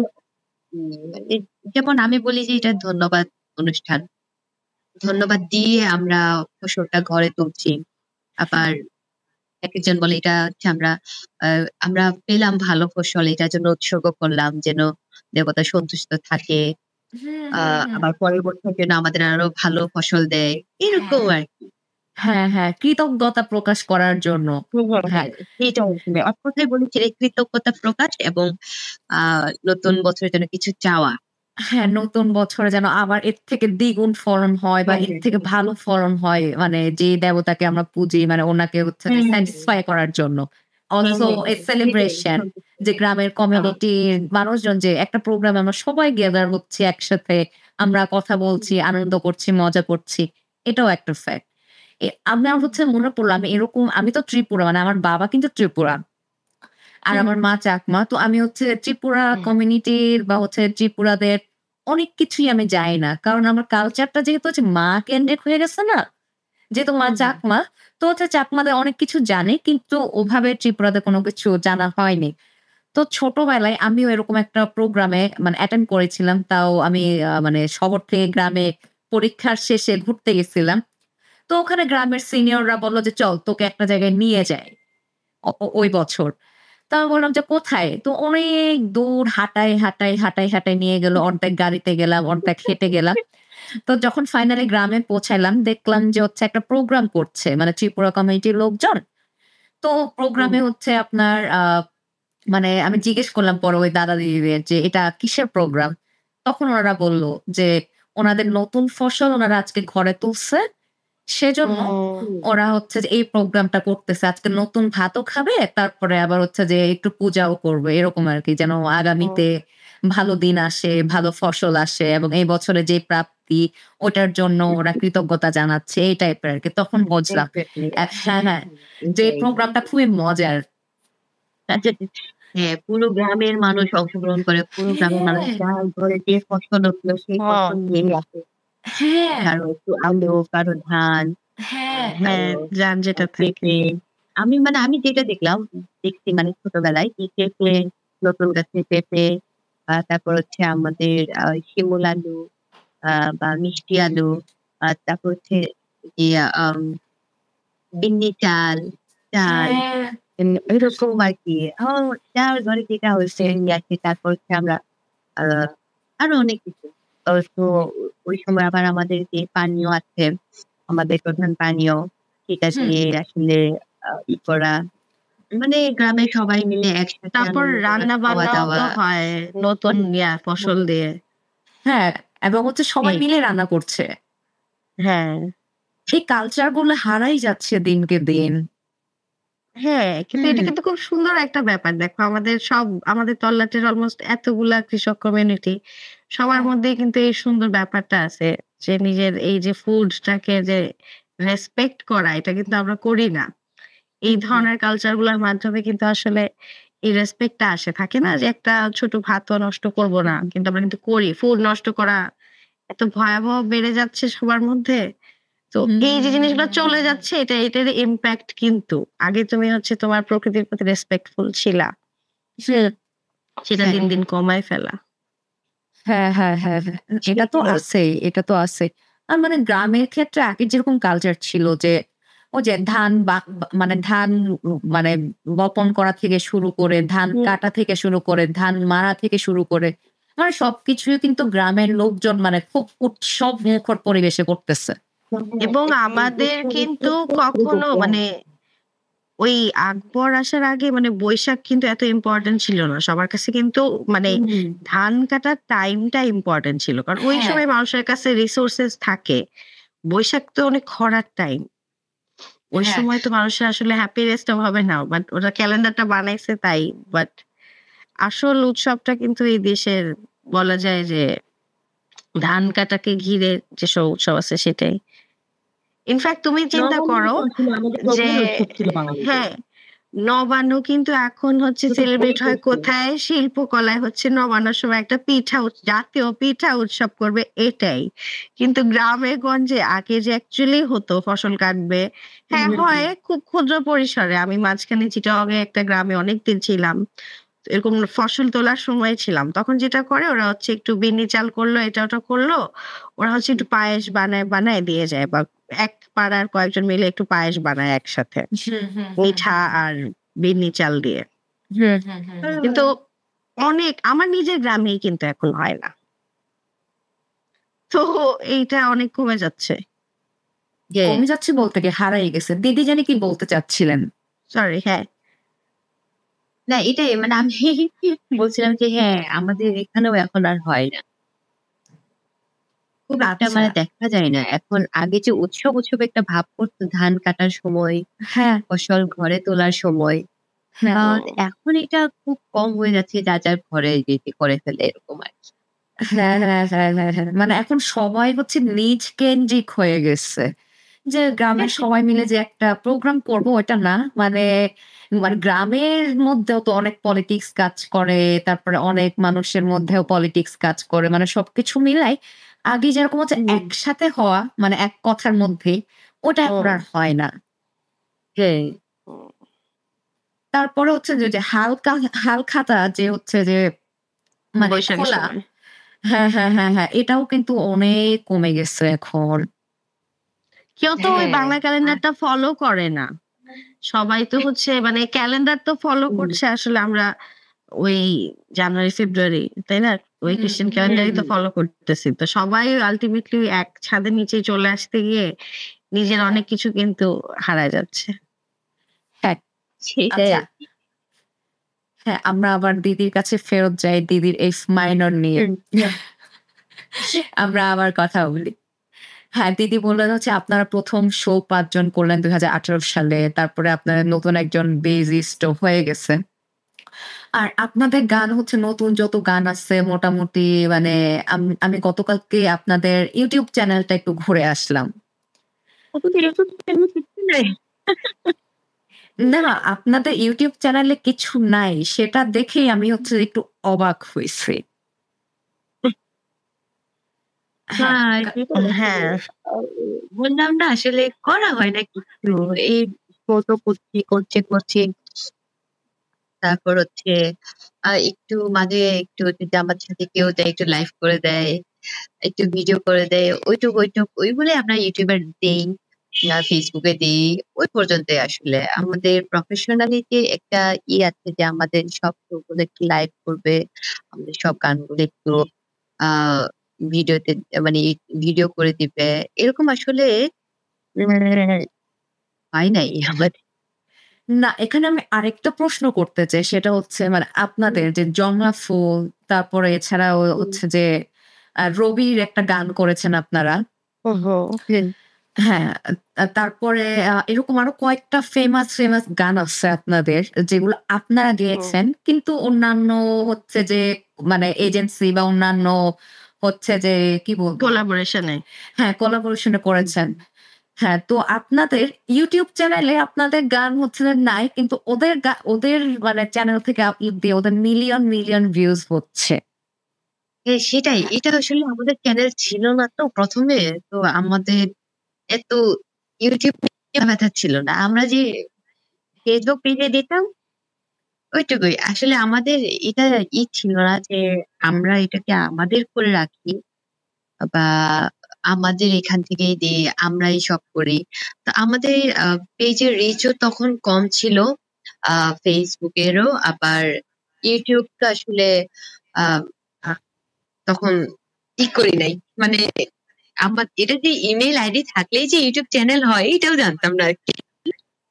যেমন আমি বলি যে এটা ধন্যবাদ অনুষ্ঠান। ধন্যবাদ দিয়ে আমরা ফসলটা ঘরে তুলছি। আবার একেকজন বলে এটা হচ্ছে আমরা পেলাম ভালো ফসল এটার জন্য উৎসর্গ করলাম যেন দেবতা সন্তুষ্ট থাকে। হুম, হুম, হুম। আবার পরের বছর যেন আমাদের আরো ভালো ফসল দেয়। এরকম হ্যাঁ, আরকি। হ্যাঁ, হ্যাঁ, কৃতজ্ঞতা প্রকাশ করার জন্য। হ্যাঁ, সেটা আসলে এক কথায় বলেছি যে কৃতজ্ঞতা প্রকাশ এবং আ নতুন বছরের জন্য কিছু চাওয়া। হ্যাঁ, নতুন বছরে যেন আবার এর থেকে দ্বিগুণ ফলন হয় বা এর থেকে ভালো ফলন হয়। মানে যে দেবতাকে আমরা পুজি মানে ওনাকে হচ্ছে যে স্যাটিসফাই করার জন্য। অলসো এ সেলিব্রেশন যে গ্রামের কমিউনিটির মানুষজন যে একটা প্রোগ্রামে আমরা সবাই গেদার হচ্ছি একসাথে। আমরা কথা বলছি, আনন্দ করছি, মজা করছি। এটাও একটা ফ্যাক্ট। আমার হচ্ছে মনে পড়লো আমি তো ত্রিপুরা মানে আমার বাবা কিন্তু ত্রিপুরা। আর আমার মা চাকমা। তো আমি হচ্ছে ত্রিপুরা কমিউনিটির বা হচ্ছে ত্রিপুরাদের অনেক কিছুই আমি জানি না। কারণ আমার কালচারটা যেহেতু হচ্ছে মা কেন্দ্রিক হয়ে গেছে না? যেহেতু মা চাকমা, তো হচ্ছে চাকমাদের অনেক কিছু জানি। কিন্তু ওভাবে ত্রিপুরাদের কোনো কিছু জানা হয়নি। তো ছোটবেলায় আমিও এরকম একটা প্রোগ্রামে মানে অ্যাটেন্ড করেছিলাম। তাও আমি মানে শহর থেকে গ্রামে পরীক্ষার শেষে ঘুরতে গেছিলাম। তো ওখানে গ্রামের সিনিয়ররা বলল যে, "চল তোকে একটা জায়গায় নিয়ে যাই।" ওই বছর। তো আমি বললাম যে, "কোথায়?" তো অনেক দূর হাঁটায় নিয়ে গেল। অর্ধেক গাড়িতে গেলাম, অর্ধেক হেঁটে গেলাম। তো যখন ফাইনালি গ্রামে পৌঁছাইলাম দেখলাম যে হচ্ছে একটা প্রোগ্রাম করছে। মানে ত্রিপুরা কমিউনিটির লোকজন। তো প্রোগ্রামে হচ্ছে আপনার মানে আমি জিজ্ঞেস করলাম পরে ওই দাদা-দিদিদের যে, "এটা কিসের প্রোগ্রাম?" তখন ওনারা বলল যে, ওনাদের নতুন ফসল ওনারা আজকে ঘরে তুলছে। সেজন্য ওরা হচ্ছে যে এই প্রোগ্রামটা করতেছে। আজকে নতুন ভাতও খাবে, তারপরে আবার হচ্ছে যে একটু পূজাও করবে। এরকম আরকি। যেন আগামীতে ভালো দিন আসে, ভালো ফসল আসে এবং এই বছরে যে প্রাপ্তি ওটার জন্য ওরা কৃতজ্ঞতা জানাচ্ছে এই টাইপের আরকি। তখন বুঝলাম। হ্যাঁ, হ্যাঁ। যে এই প্রোগ্রামটা খুবই মজার। হ্যাঁ, পুরো গ্রামের মানুষ অংশগ্রহণ করে। পুরো গ্রামের মানুষ হ্যাঁ, যার ঘরে যে ফসল হলো সেই ফসল নিয়ে আসে। হ্যাঁ, কারো একটু আলু, কারো ধান, হ্যাঁ, হ্যাঁ, কারো যার যেটা থাকে। পেঁপে। আমি যেটা দেখছি মানে ছোটবেলায় যে পেঁপে, নতুন গাছের পেঁপে, তারপর হচ্ছে আমাদের শিমুল আলু, আ বা মিষ্টি আলু, তারপর হচ্ছে যে আম বিন্নি চাল হ্যাঁ, এরকম আরকি। যার ঘরে যেটা হয়েছে নিয়ে আসি। তারপর হচ্ছে আমরা আ আরো অনেক কিছু। তো ওই সময় আবার আমাদের যে পানীয় আছে, আমাদের প্রধান পানীয় সেটা হুম। দিয়ে আসলে করা। মানে গ্রামের সবাই মিলে একসাথে তারপর আনন্দ করা, রান্না বান্নাও খাওয়া-দাওয়া। তো হয় নতুন ফসল দিয়ে। হ্যাঁ, এবং হচ্ছে সবাই এই মিলে রান্না করছে। হ্যাঁ, এই কালচার গুলো হারাই যাচ্ছে দিনকে দিন। হ্যাঁ, কিন্তু এটা হুম, কিন্তু খুব সুন্দর একটা ব্যাপার। দেখো আমাদের তল্লাটের অলমোস্ট এতগুলা কৃষক কমিউনিটি সবার হ্যাঁ, মধ্যেই কিন্তু এই সুন্দর ব্যাপারটা আছে। যে নিজের এই যে ফুডটাকে যে রেসপেক্ট করা এটা কিন্তু আমরা করি না। এই ধরনের কালচার গুলার মাধ্যমে কিন্তু আসলে এই রেসপেক্টটা আসে। থাকে না যে একটা ছোট ভাতও নষ্ট করব না। কিন্তু আমরা কিন্তু করি। ফুড নষ্ট করা এত ভয়াবহ বেড়ে যাচ্ছে সবার মধ্যে। তো হুম, এই হুম, যে হুম, জিনিসগুলো হুম, চলে হুম। যাচ্ছে এটার ইমপ্যাক্ট কিন্তু। আগে তুমি হচ্ছে তোমার প্রকৃতির প্রতি রেসপেক্টফুল ছিলা। হুম, সেটা হ্যাঁ, দিন, দিন কমায় ফেলা। হ্যাঁ, হ্যাঁ, হ্যাঁ, হ্যাঁ। এটা তো আছেই, এটা তো আছে। আর মানে গ্রামের ক্ষেত্রে আগে যেরকম কালচার ছিল যে ও যে ধান মানে ধান মানে বপন করা থেকে শুরু করে, ধান কাটা থেকে শুরু করে, ধান মারা থেকে শুরু করে, মানে সবকিছুই কিন্তু গ্রামের লোকজন মানে খুব উৎসব মুখর পরিবেশে করতেছে। এবং আমাদের কিন্তু কখনো মানে ওই আকবর আসার আগে মানে বৈশাখ কিন্তু এত ইম্পর্টেন্ট ছিল না সবার কাছে, কিন্তু মানে ধান কাটার টাইমটা ইম্পর্টেন্ট ছিল, কারণ ওই হ্যাঁ। সময় মানুষের কাছে রিসোর্সেস থাকে। বৈশাখ তো অনেক খরার টাইম, ওই হ্যাঁ। সময় তো মানুষের আসলে হ্যাপিনেস টা হবে না, বাট ওরা ক্যালেন্ডারটা বানাইছে তাই। বাট আসল উৎসবটা কিন্তু এই দেশের বলা যায় যে ধান কাটাকে ঘিরে যেসব উৎসব আছে সেটাই। ইনফ্যাক্ট তুমি চিন্তা করো যে হ্যাঁ, নবান্ন কিন্তু এখন হচ্ছে সেলিব্রেট হয় কোথায়? শিল্পকলায় হচ্ছে নবান্নর সময় একটা জাতীয় পিঠা উৎসব করবে, এটাই। কিন্তু গ্রামে গঞ্জে আগে যে অ্যাকচুয়ালি হতো ফসল কাটবে, হ্যাঁ হয় খুব ক্ষুদ্র পরিসরে। আমি মাঝখানে চিটাগংয়ে একটা গ্রামে অনেকদিন ছিলাম, এরকম ফসল তোলার সময় ছিলাম। তখন যেটা করে ওরা হচ্ছে একটু বিন্নি চাল করলো, এটা ওটা করলো, ওরা হচ্ছে একটু পায়েস বানায় দিয়ে যায়, বা এক পাড়ার কয়েকজন মিলে একটু পায়েস বানায় একসাথে মিঠা আর বিন্নি চাল দিয়ে। কিন্তু অনেক আমার নিজের গ্রামেই কিন্তু এখন হয় না, তো এইটা অনেক কমে যাচ্ছে। কমে যাচ্ছে বলতে কি হারাই গেছে। দিদি জানি কি বলতে চাচ্ছিলেন? সরি, হ্যাঁ না এটাই মানে আমি বলছিলাম যে হ্যাঁ আমাদের এখানেও এখন আর হয় না, খুব একটা আচ্ছা। মানে দেখা যায় না এখন। আগে যে উৎসব একটা ভাব করতো ধান কাটার সময়, হ্যাঁ, ফসল ঘরে তোলার সময়, হ্যাঁ, এখন এটা খুব কম হয়ে যাচ্ছে, যার ঘরে যেতে করে ফেলে এরকম আর কি। হ্যাঁ, হ্যাঁ, হ্যাঁ, হ্যাঁ, হ্যাঁ। মানে এখন সবাই হচ্ছে নিজ কেন্দ্রিক হয়ে গেছে। যে গ্রামের সবাই মিলে যে একটা প্রোগ্রাম করব ওটা না। মানে মানে গ্রামের মধ্যেও তো অনেক পলিটিক্স কাজ করে। তারপরে অনেক মানুষের মধ্যেও পলিটিক্স কাজ করে। মানে সবকিছু মিলাই আগে যেরকম হচ্ছে একসাথে হওয়া মানে এক কথার মধ্যেই, ওটা এখন আর হয় না। হ্যাঁ তারপরে হচ্ছে যে হালখাতা যে হচ্ছে যে মানে বৈশাখের খোলা, সময়। হ্যাঁ, হ্যাঁ, হ্যাঁ, হ্যাঁ। এটাও কিন্তু অনেক কমে গেছে এখন। কেউ তো ওই হ্যাঁ। বাংলা ক্যালেন্ডারটা ফলো করে না। সবাই তো হচ্ছে মানে ক্যালেন্ডার তো ফলো করছে আসলে আমরা ওই জানুয়ারি ফেব্রুয়ারি, তাই না? ওই খ্রিস্টান ক্যালেন্ডারই তো ফলো করতেছি। তো সবাই আলটিমেটলি এক ছাদের নিচে চলে আসতে গিয়ে নিজের অনেক কিছু কিন্তু হারায় যাচ্ছে। হ্যাঁ, সেটাই। আচ্ছা। হ্যাঁ, আমরা আবার দিদির কাছে ফেরত যাই দিদির এফ মাইনর নিয়ে। আমরা আবার কথা বলি। হ্যাঁ, দিদি বললেন হচ্ছে আপনারা ১ম শো ৫ জন করলেন ২০১৮ সালে। তারপরে আপনারা নতুন একজন বেসিস্ট ও হয়ে গেছে। আর আপনাদের গান হচ্ছে নতুন যত গান আছে মোটামুটি মানে আমি গতকালকে আপনাদের YouTube চ্যানেলটা একটু ঘুরে আসলাম। না, আপনাদের YouTube চ্যানেলে কিছু নাই। সেটা দেখেই আমি হচ্ছে একটু অবাক হইছি। হ্যাঁ, হ্যাঁ, বললাম না আসলে করা হয় না কিছু, এই ফটো করছি তারপর হচ্ছে একটু মাঝে একটু যদি আমার সাথে কেউ দেয় একটু লাইভ করে দেয়, একটু ভিডিও করে দেয়, ওইটুক ওইগুলো আমরা ইউটিউবে দেই, ফেসবুকে দিই, ওই পর্যন্তই। আসলে আমাদের প্রফেশনালি যে একটা আছে যে আমাদের সব শোগুলো একটু লাইভ করবে, আমাদের সব গানগুলো একটু আহ ভিডিওতে মানে ভিডিও করে দিবে, এরকম আসলে হয় নাই আমাদের। না এখানে আমি আরেকটা প্রশ্ন করতে চাই। সেটা হচ্ছে মানে আপনাদের যে 'জংলা ফুল' তারপরে এছাড়াও হচ্ছে যে রবির একটা গান করেছেন আপনারা। হ্যাঁ, তারপরে এরকম আরো কয়েকটা ফেমাস গান আছে আপনাদের যেগুলো আপনারা গেয়েছেন। কিন্তু অন্যান্য হচ্ছে যে মানে এজেন্সি বা অন্যান্য হচ্ছে যে কি বলবো? কোলাবোরেশনে। হ্যাঁ, কোলাবোরেশন এ করেছেন। হ্যাঁ, তো আপনাদের YouTube চ্যানেলে আপনাদের গান হচ্ছে যে নাই। কিন্তু ওদের মানে চ্যানেল থেকে আপলোড দিয়ে ওদের মিলিয়ন ভিউজ হচ্ছে। হ্যাঁ, সেটাই। এটা আসলে আমাদের চ্যানেল ছিল না তো ১ম এ। তো আমাদের এত YouTube নিয়ে ব্যথা ছিল না। আমরা যে ফেসবুক পেজে দিতাম ওইটুকুই। আসলে আমাদের এটা ছিল না যে আমরা এটাকে আমাদের করে রাখি বা আমাদের এখান থেকেই দিয়ে আমরাই সব করি। তো আমাদের পেজের রিচও তখন কম ছিল, ফেসবুকেরও। আবার ইউটিউব তো আসলে আহ, তখন করি নাই, মানে আমার এটা যে ইমেল আইডি থাকলেই যে ইউটিউব চ্যানেল হয় এটাও জানতাম না আর কি।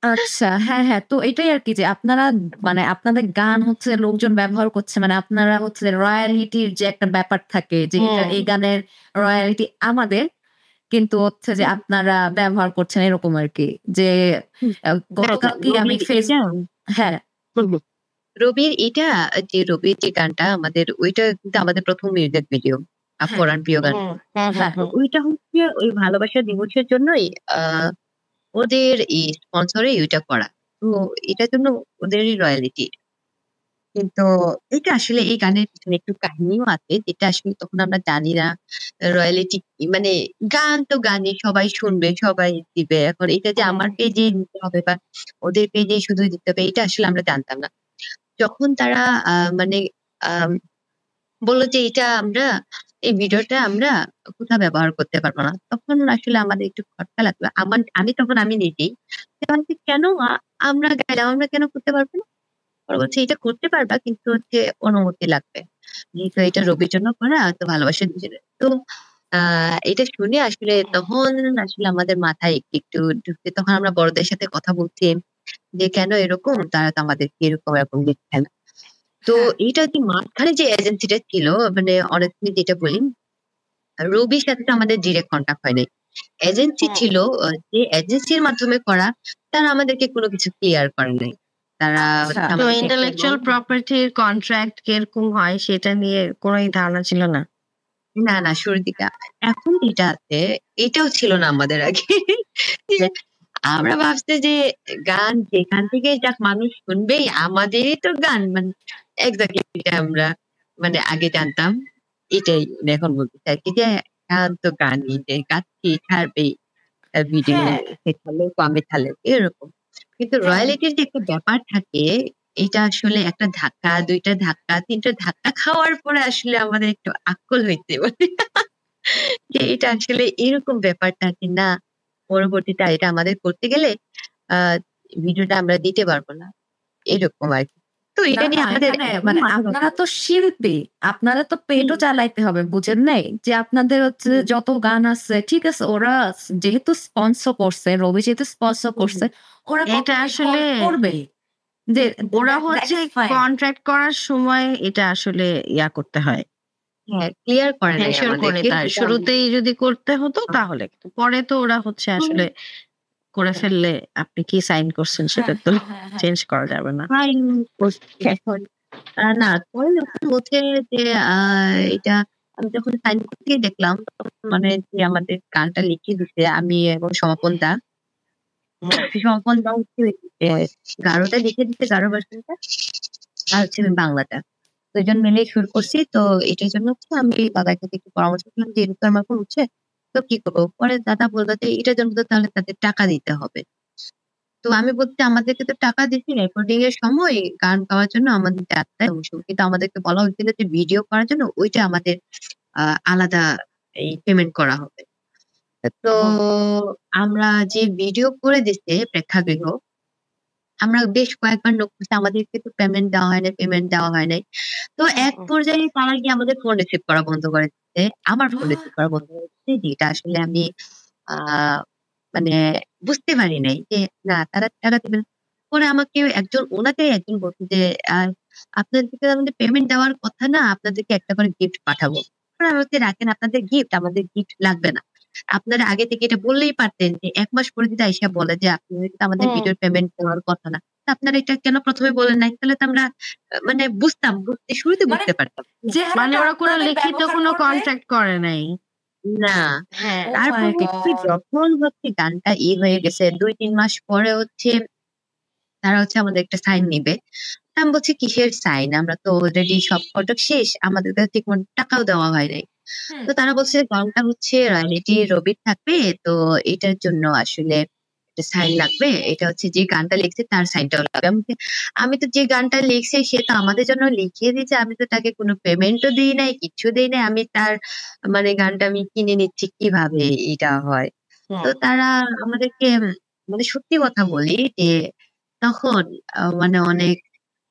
আচ্ছা, হ্যাঁ, হ্যাঁ। তো এটাই আরকি যে আপনারা মানে আপনাদের গান হচ্ছে লোকজন ব্যবহার করছে। মানে আপনারা হচ্ছে রয়ালিটির যে একটা ব্যাপার থাকে যে এই গানের রয়ালিটি আমাদের। কিন্তু হচ্ছে যে আপনারা ব্যবহার করছেন এরকম আরকি। যে গতকালকেই আমি হ্যাঁ, রবির এটা, যে রবির যে গানটা আমাদের, ওইটা কিন্তু আমাদের প্রথম মিউজিক ভিডিও, পরাণ প্রিয় গান। ওইটা হচ্ছে ওই ভালোবাসা দিবসের জন্যই ওদের এই স্পন্সরে ওইটা করা। তো এটার জন্য ওদেরই রয়্যালিটি। কিন্তু এটা আসলে এই গানের পিছনে একটু কাহিনীও আছে, যেটা আসলে তখন আমরা জানি না রয়্যালিটি মানে গান তো গানই সবাই শুনবে, সবাই দিবে। এখন এটা যে আমার পেজে দিতে হবে বা ওদের পেজে শুধু দিতে হবে, এটা আসলে আমরা জানতাম না। যখন তারা মানে আম, বললো যে এটা আমরা এই ভিডিওটা আমরা কোথাও ব্যবহার করতে পারবো না, তখন আসলে আমাদের একটু খটকা লাগলো। আমি নিজেই যে আমি বলছি, কেন আমরা গেলাম, আমরা কেন করতে পারবো না? ওরা বলছে এটা করতে পারবা, কিন্তু হচ্ছে অনুমতি লাগবে, যেহেতু এটা রবির জন্য করা, তো ভালোবাসার দুজনে। তো এটা শুনে আসলে তখন আসলে আমাদের মাথায় একটু একটু ঢুকছে। তখন আমরা বড়দের সাথে কথা বলছি যে কেন এরকম, তারা তো আমাদেরকে এরকম এরকম লিখছে না। তো এইটা যে মাঝখানে যে এজেন্সিটা ছিল, মানে অনেকদিন যেটা বলি, রবির সাথে তো আমাদের ডিরেক্ট কন্ট্যাক্ট হয় নাই। এজেন্সি ছিল, যে এজেন্সির মাধ্যমে করা, তারা আমাদেরকে কোনো কিছু ক্লিয়ার করে নাই। তারা আচ্ছা। তো আমাদেরকে ইন্টেলেকচুয়াল প্রপার্টির কন্ট্রাক্ট কিরকম হয় সেটা নিয়ে কোনো ধারণা ছিল না। না শুরুর দিকে, এখন যেটা আছে এটাও ছিল না আমাদের আগে। আমরা ভাবছি যে গান যেখান থেকে যাক মানুষ শুনবেই, আমাদেরই তো গান, মানে এক্স্যাক্টলি এটা আমরা মানে আগে জানতাম। এটাই মানে এখন বলতে চাইছি যে গান তো গানই, যে গাচ্ছি ছাড়বেই ভিডিও, হ্যাঁ, সে ছাড়লে কমে ছাড়লে এরকম। কিন্তু হ্যাঁ। রয়্যালিটির যে একটা ব্যাপার থাকে, এটা আসলে একটা ধাক্কা, দুইটা ধাক্কা, তিনটা ধাক্কা খাওয়ার পরে আসলে আমাদের একটু আক্কল হইতে বলে যে এটা আসলে এরকম ব্যাপারটা কি না, পরবর্তীতে এটা আমাদের করতে গেলে আহ ভিডিওটা আমরা দিতে পারবো না, এরকম আর কি। তো না, এটা নিয়ে না, আমাদের এখানে মানে আপনারা তো শিল্পী, আপনারা তো পেটও চালাইতে হবে, বুঝেন নাই? যে আপনাদের হচ্ছে যত গান আছে, ঠিক আছে, ওরা যেহেতু স্পন্সর করছে, রবি যেহেতু স্পন্সর করছে, ওরা এটা আসলে করবেই। যে ওরা হচ্ছে কন্ট্রাক্ট করার সময় এটা আসলে করতে হয়, হ্যাঁ ক্লিয়ার করে নাই মেনশন করে আমাদেরকে। তার শুরুতেই যদি করতে হতো তাহলে, কিন্তু পরে তো ওরা হচ্ছে আসলে করে ফেললে আপনি কি সাইন করছেন সেটা তো চেঞ্জ করা যাবে না। এখন না পরে যখন বলছে যে এটা, আমি যখন সাইন করতে দেখলাম, তখন মানে যে আমাদের গানটা লিখে দিচ্ছে আমি এবং সমাপন দা, সমাপন দা হচ্ছে গারোটা লিখে দিচ্ছে, গারো ভার্সনটা, আর হচ্ছে আমি বাংলাটা, দুজন মিলে সুর করছি। তো এটার জন্য হচ্ছে আমি দাদার কাছে একটু পরামর্শ করলাম যে এরকম আমার হচ্ছে, তো কি করবো? পরে দাদা বললো যে এটার জন্য তো তাহলে তাদের টাকা দিতে হবে। তো আমি বলছি আমাদেরকে তো টাকা দিচ্ছি রেকর্ডিং এর সময়, গান গাওয়ার জন্য আমাদের যাত্রায় অংশ, কিন্তু আমাদেরকে বলা হয়েছিল যে ভিডিও করার জন্য ওইটা আমাদের আলাদা এই পেমেন্ট করা হবে। তো আমরা যে ভিডিও করে দিচ্ছে প্রেক্ষাগৃহ, আমরা বেশ কয়েকবার নোট করছি আমাদেরকে তো পেমেন্ট দেওয়া হয় নাই, পেমেন্ট দেওয়া হয় নাই। তো এক পর্যায়ে তারা গিয়ে আমাদের ফোন রিসিভ করা বন্ধ করে দিচ্ছে, আমার ফোন রিসিভ করা বন্ধ করে দিচ্ছে, যেটা আসলে আমি আহ মানে বুঝতে পারি নাই যে না তারা টাকা দিবেন। পরে আমাকে ওনাকে একজন বলছে যে আপনাদেরকে আমাদের পেমেন্ট দেওয়ার কথা না, আপনাদেরকে একটা করে গিফট পাঠাবো। পরে আমি বলছি রাখেন আপনাদের গিফট, আমাদের গিফট লাগবে না। আপনারা আগে থেকে এটা বললেই পারতেন যে ১ মাস পরে যদি আইসা বলে যে আপনাদেরকে তো আমাদের ভিডিওর পেমেন্ট দেওয়ার কথা না। তা আপনারা এটা কেন প্রথমে বলেন নাই? তাহলে তো আমরা মানে বুঝতাম, শুরুতে বুঝতে পারতাম। মানে ওরা কোনো লিখিত কোনো কন্ট্রাক্ট করে নাই। না। হ্যাঁ, তারপর হচ্ছে যখন হচ্ছে গানটা হয়ে গেছে ২-৩ মাস পরে হচ্ছে তারা হচ্ছে আমাদের একটা সাইন নিবে। আমি বলছি কিসের সাইন? আমরা তো অলরেডি সব কন্ট্রাক্ট শেষ। আমাদের কাছে ঠিকমতো টাকাও দেওয়া হয় নাই। তো তারা বলছে গানটা হচ্ছে রয়্যালিটি রবির থাকবে। তো এটার জন্য আসলে একটা সাইন লাগবে, এটা হচ্ছে যে গানটা লিখছে তার সাইনটাও লাগবে। আমি তো যে গানটা লিখছে সে তো আমাদের জন্য লিখিয়ে দিয়েছে, আমি তো তাকে কোনো পেমেন্টও দিই নাই, কিচ্ছু দিই নাই, আমি তার মানে গানটা আমি কিনে নিচ্ছি, কিভাবে এটা হয়? তো তারা আমাদেরকে মানে সত্যি কথা বলি যে তখন মানে অনেক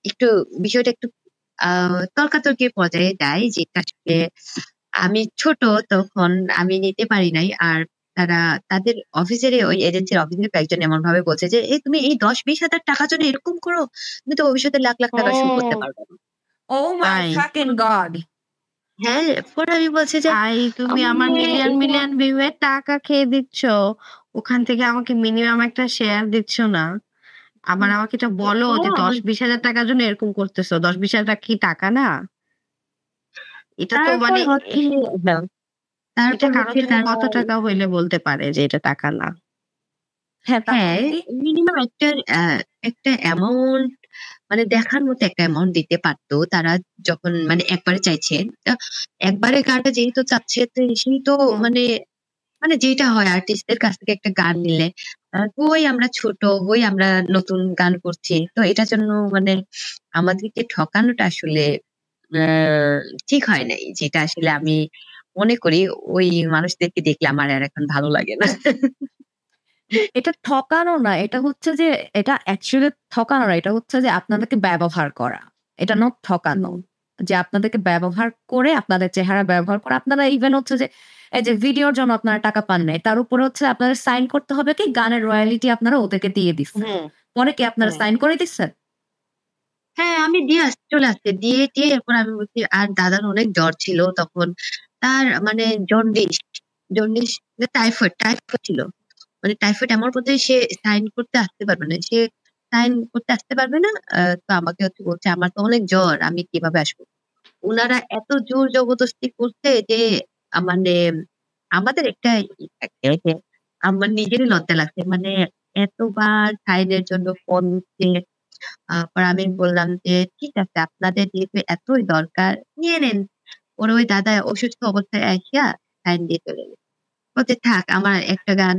একটু বিষয়টা একটু তর্কাতর্কির পর্যায়ে যায়, যেটা আসলে আমি ছোট তখন আমি নিতে পারি নাই। আর তারা তাদের অফিসের ওই এজেন্সির অফিসের একজন এমন ভাবে বলছে যে তুমি এই 10-20 হাজার টাকার জন্য এরকম করো, তুমি তো ভবিষ্যতে লাখ লাখ টাকা সুদ করতে ও পারবে না। Oh my তাই fucking god! হ্যাঁ, পরে আমি বলছি যে তুমি আমার মিলিয়ন এটা মিলিয়ন ভিউ এর টাকা খেয়ে দিচ্ছ, ওখান থেকে আমাকে মিনিমাম একটা শেয়ার দিচ্ছ না। আবার আমাকে এটা বলো যে হ্যাঁ, 10-20 হাজার টাকার জন্য এরকম করতেছো। 10-20 হাজার টাকা কি টাকা না? এটা তো তারপর মানে হচ্ছে এটা তারপর কারোর হচ্ছে জন্য তারা কত টাকা হইলে বলতে পারে যে এটা টাকা না? হ্যাঁ, হ্যাঁ, তারপরে কি? মিনিমাম একটা অ্যামাউন্ট মানে দেখার মতো একটা অ্যামাউন্ট দিতে পারতো তারা, যখন মানে একবারে চাইছে। একবারে গানটা যেহেতু চাচ্ছে তো সেই তো হুম। মানে মানে যেটা হয় আর্টিস্টদের কাছ থেকে একটা গান নিলে হই আমরা ছোট, হই আমরা নতুন গান করছি, তো এটার জন্য মানে আমাদেরকে ঠকানোটা আসলে ঠিক হয় নাই, যেটা আসলে আমি মনে করি ওই মানুষদেরকে দেখলে আমার আর এখন ভালো লাগে না। এটা ঠকানো না। এটা হচ্ছে যে এটা অ্যাকচুয়ালি ঠকানো না। এটা হচ্ছে যে আপনাদেরকে ব্যবহার করা। এটা নট ঠকানো। যে আপনাদেরকে ব্যবহার করে, আপনাদের চেহারা ব্যবহার করে আপনারা ইভেন হচ্ছে যে এই যে ভিডিওর জন্য আপনারা টাকা পান নাই। তার উপরে হচ্ছে আপনাদের সাইন করতে হবে কি গানের রয়ালিটি আপনারা ওদেরকে দিয়ে দিচ্ছেন। হুম, পরে কি আপনারা হুম। সাইন করে দিচ্ছেন? হ্যাঁ, আমি দিয়ে চলে আসছে। দিয়ে এরপর আমি বলছি, আর দাদার অনেক জ্বর ছিল তখন। তার মানে জন্ডিস না টাইফয়েড ছিল। মানে টাইফয়েড এমন পর্যায়ে সে সাইন করতে আসতে পারবে না। সে সাইন করতে আসতে পারবে না। তো আমাকে হচ্ছে বলছে, "আমার তো অনেক জ্বর, আমি কিভাবে আসবো?" উনারা এত জোর জবরদস্তি করছে যে মানে আমাদের একটা ই থাকে যে আমার নিজেরই লজ্জা লাগছে। মানে এতবার সাইনের জন্য ফোন দিচ্ছে। পরে আমি বললাম যে, "ঠিক আছে, আপনাদের যেহেতু এতই দরকার নিয়ে নেন।" পরে ওই দাদা অসুস্থ অবস্থায় আইসা সাইন দিয়ে চলে গেছে। বলছে, "থাক, আমার একটা গান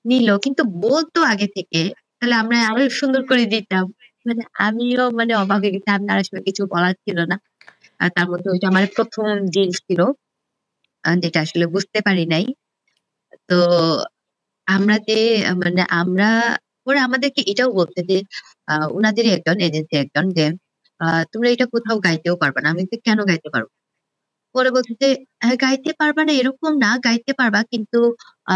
নিল। কিন্তু বলতো আগে থেকে, তাহলে আমরা আরো সুন্দর করে দিতাম।" মানে আমিও মানে অবাক হয়ে গেছি। আমার আসলে কিছু বলার ছিল না। আর তার মধ্যে ওইটা আমার ১ম জিনিস ছিল, যেটা আসলে বুঝতে পারি নাই। তো আমরা যে মানে পরে আমাদেরকে এটাও বলছে যে উনাদেরই একজন এজেন্সি একজন যে তোমরা এটা কোথাও গাইতেও পারবা না। আমি বলছি, কেন গাইতে পারবো? পরে বলছে যে গাইতে পারবা না এরকম না, গাইতে পারবা কিন্তু আ